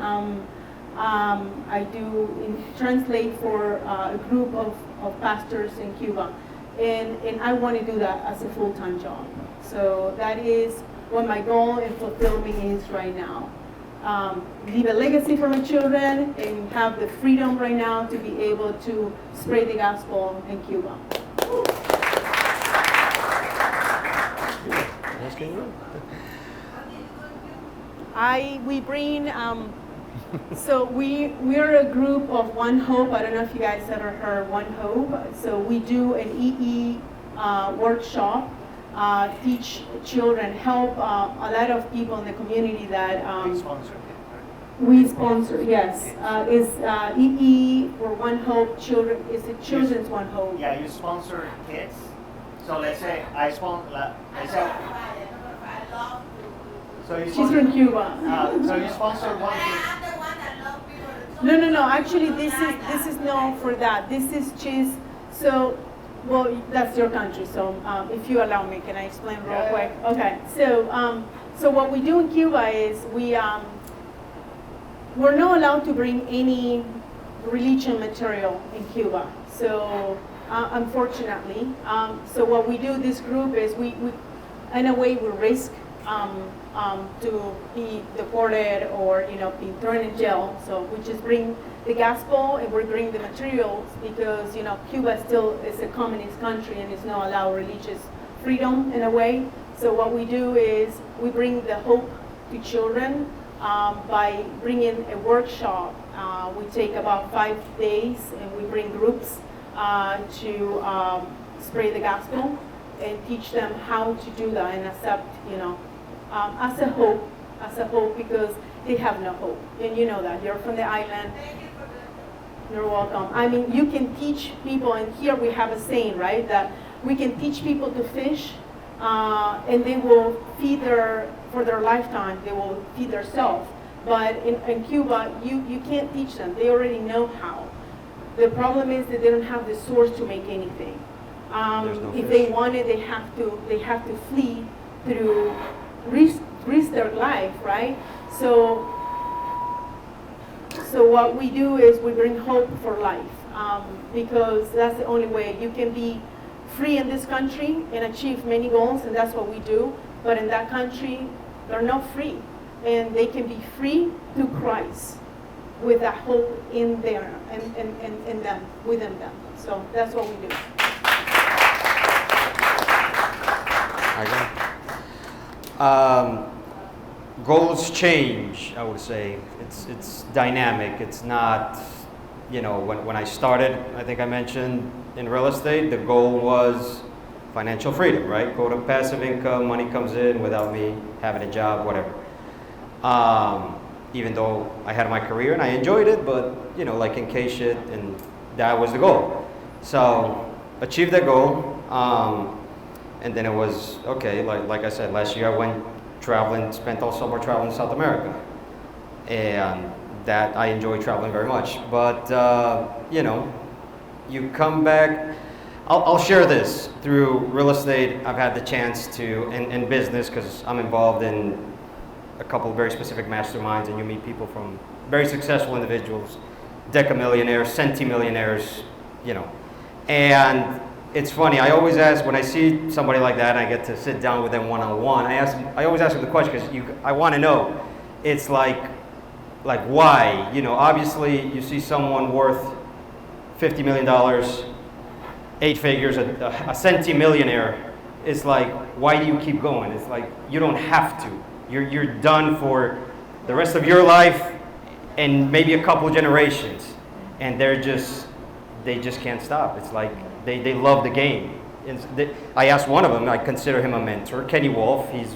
I do translate for a group of pastors in Cuba. And I want to do that as a full-time job. So that is what my goal and fulfillment is right now. Leave a legacy for my children and have the freedom right now to be able to spread the gospel in Cuba. We bring, so we're a group of One Hope. I don't know if you guys ever heard One Hope. So we do an EE workshop, teach children, help a lot of people in the community that we sponsor, yes. Is EE for One Hope children, is it Children's One Hope? Yeah, you sponsor kids. So let's say I sponsor, so you She's sponsor, from Cuba. so you sponsor one kid. No. Actually, this is not for that. This is just so. Well, that's your country. So, if you allow me, can I explain real quick? Okay. So what we do in Cuba is we're not allowed to bring any religion material in Cuba. So, unfortunately, so what we do, this group is we in a way we risk to be deported or be thrown in jail. So we just bring the gospel and we bring the materials because Cuba still is a communist country and is not allowed religious freedom in a way. So what we do is we bring the hope to children by bringing a workshop. We take about 5 days and we bring groups to spread the gospel and teach them how to do that and accept, as a hope because they have no hope. And you know that. You're from the island. You're welcome. I mean, you can teach people, and here we have a saying, right, that we can teach people to fish and they will feed for their lifetime, they will feed themselves. But in Cuba, you can't teach them. They already know how. The problem is that they don't have the source to make anything. If they want it, they have to flee through risk their life, right? So what we do is we bring hope for life because that's the only way you can be free in this country and achieve many goals, and that's what we do. But in that country, they're not free, and they can be free through Christ with that hope in there and them, within them. So that's what we do. Goals change, I would say. It's dynamic. It's not, when I started, I think I mentioned in real estate, the goal was financial freedom, right? Go to passive income, money comes in without me having a job, whatever. Even though I had my career and I enjoyed it, but, like in K shit, and that was the goal. So, achieved that goal. And then it was, okay, like I said, last year I went traveling, spent all summer traveling in South America. And that, I enjoy traveling very much. But, you come back, I'll share this. Through real estate, I've had the chance to, in business, because I'm involved in a couple of very specific masterminds, and you meet people from very successful individuals, decamillionaires, centimillionaires, and it's funny. I always ask when I see somebody like that, and I get to sit down with them one-on-one. I always ask them the question because I want to know. It's like why? You know, obviously you see someone worth $50 million, 8 figures, a centimillionaire. It's like, why do you keep going? It's like you don't have to. You're done for the rest of your life and maybe a couple generations, and they just can't stop. It's like they love the game. I asked one of them. I consider him a mentor, Kenny Wolf. He's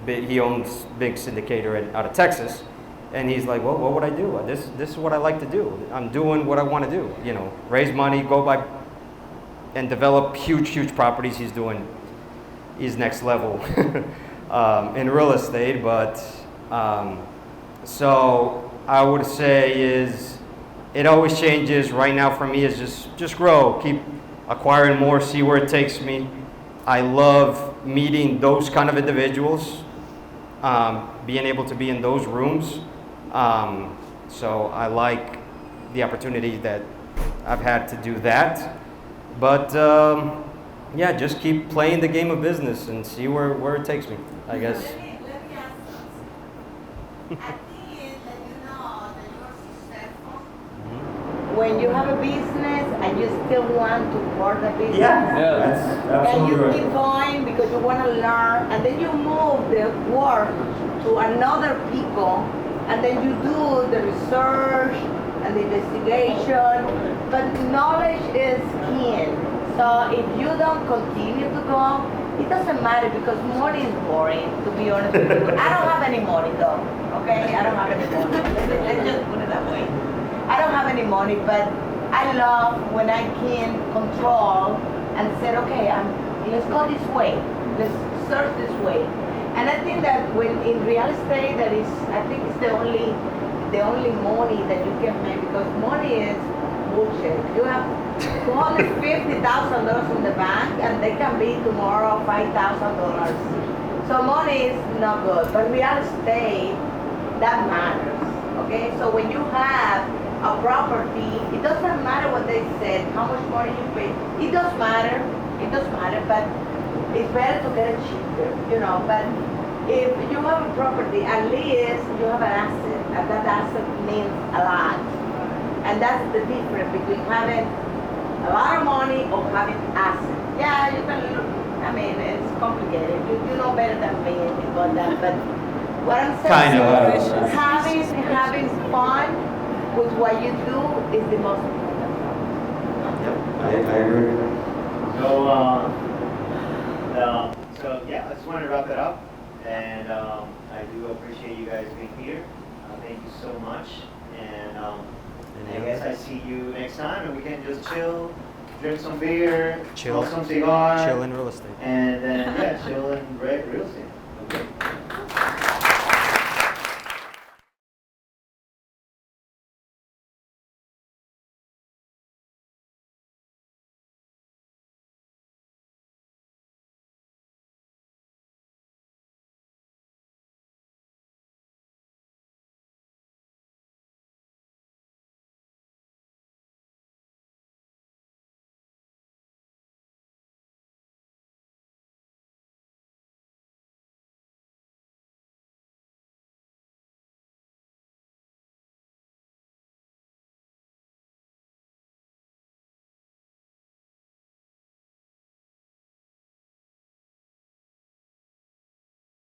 he owns big syndicator out of Texas, and he's like, well, what would I do? This is what I like to do. I'm doing what I want to do. You know, raise money, go by, and develop huge properties. He's next level in real estate. But so I would say it always changes. Right now for me is just grow, keep acquiring more, see where it takes me. I love meeting those kind of individuals, being able to be in those rooms. So I like the opportunity that I've had to do that. But yeah, just keep playing the game of business and see where it takes me, I guess. Let me ask something. At the end, that you know that you're successful. When you have a business and you still want to grow the business, That's and absolutely you right. keep going because you want to learn, and then you move the work to another people, and then you do the research and the investigation, but knowledge is key. So if you don't continue to go, it doesn't matter because money is boring, to be honest with you. I don't have any money though, okay? I don't have any money. Let's just put it that way. I don't have any money, but I love when I can control and say, okay, let's go this way. Let's search this way. And I think that when in real estate, I think it's the only money that you can make because money is bullshit. You have $250,000 in the bank and they can be tomorrow $5,000. So money is not good, but real estate, that matters, okay? So when you have a property, it doesn't matter what they said, how much money you pay. It does matter, but it's better to get it cheaper, you know. But if you have a property, at least you have an asset, and that asset means a lot. And that's the difference between having a lot of money or having assets. Yeah, you can look, I mean, it's complicated. You know better than me about that, but what I'm saying is having fun with what you do is the most important. I agree. So yeah, I just wanted to wrap it up, and I do appreciate you guys being here. Thank you so much, and I guess I see you next time, and we can just chill, drink some beer, smoke some cigars, chill in real estate. and then yeah, chill in real estate.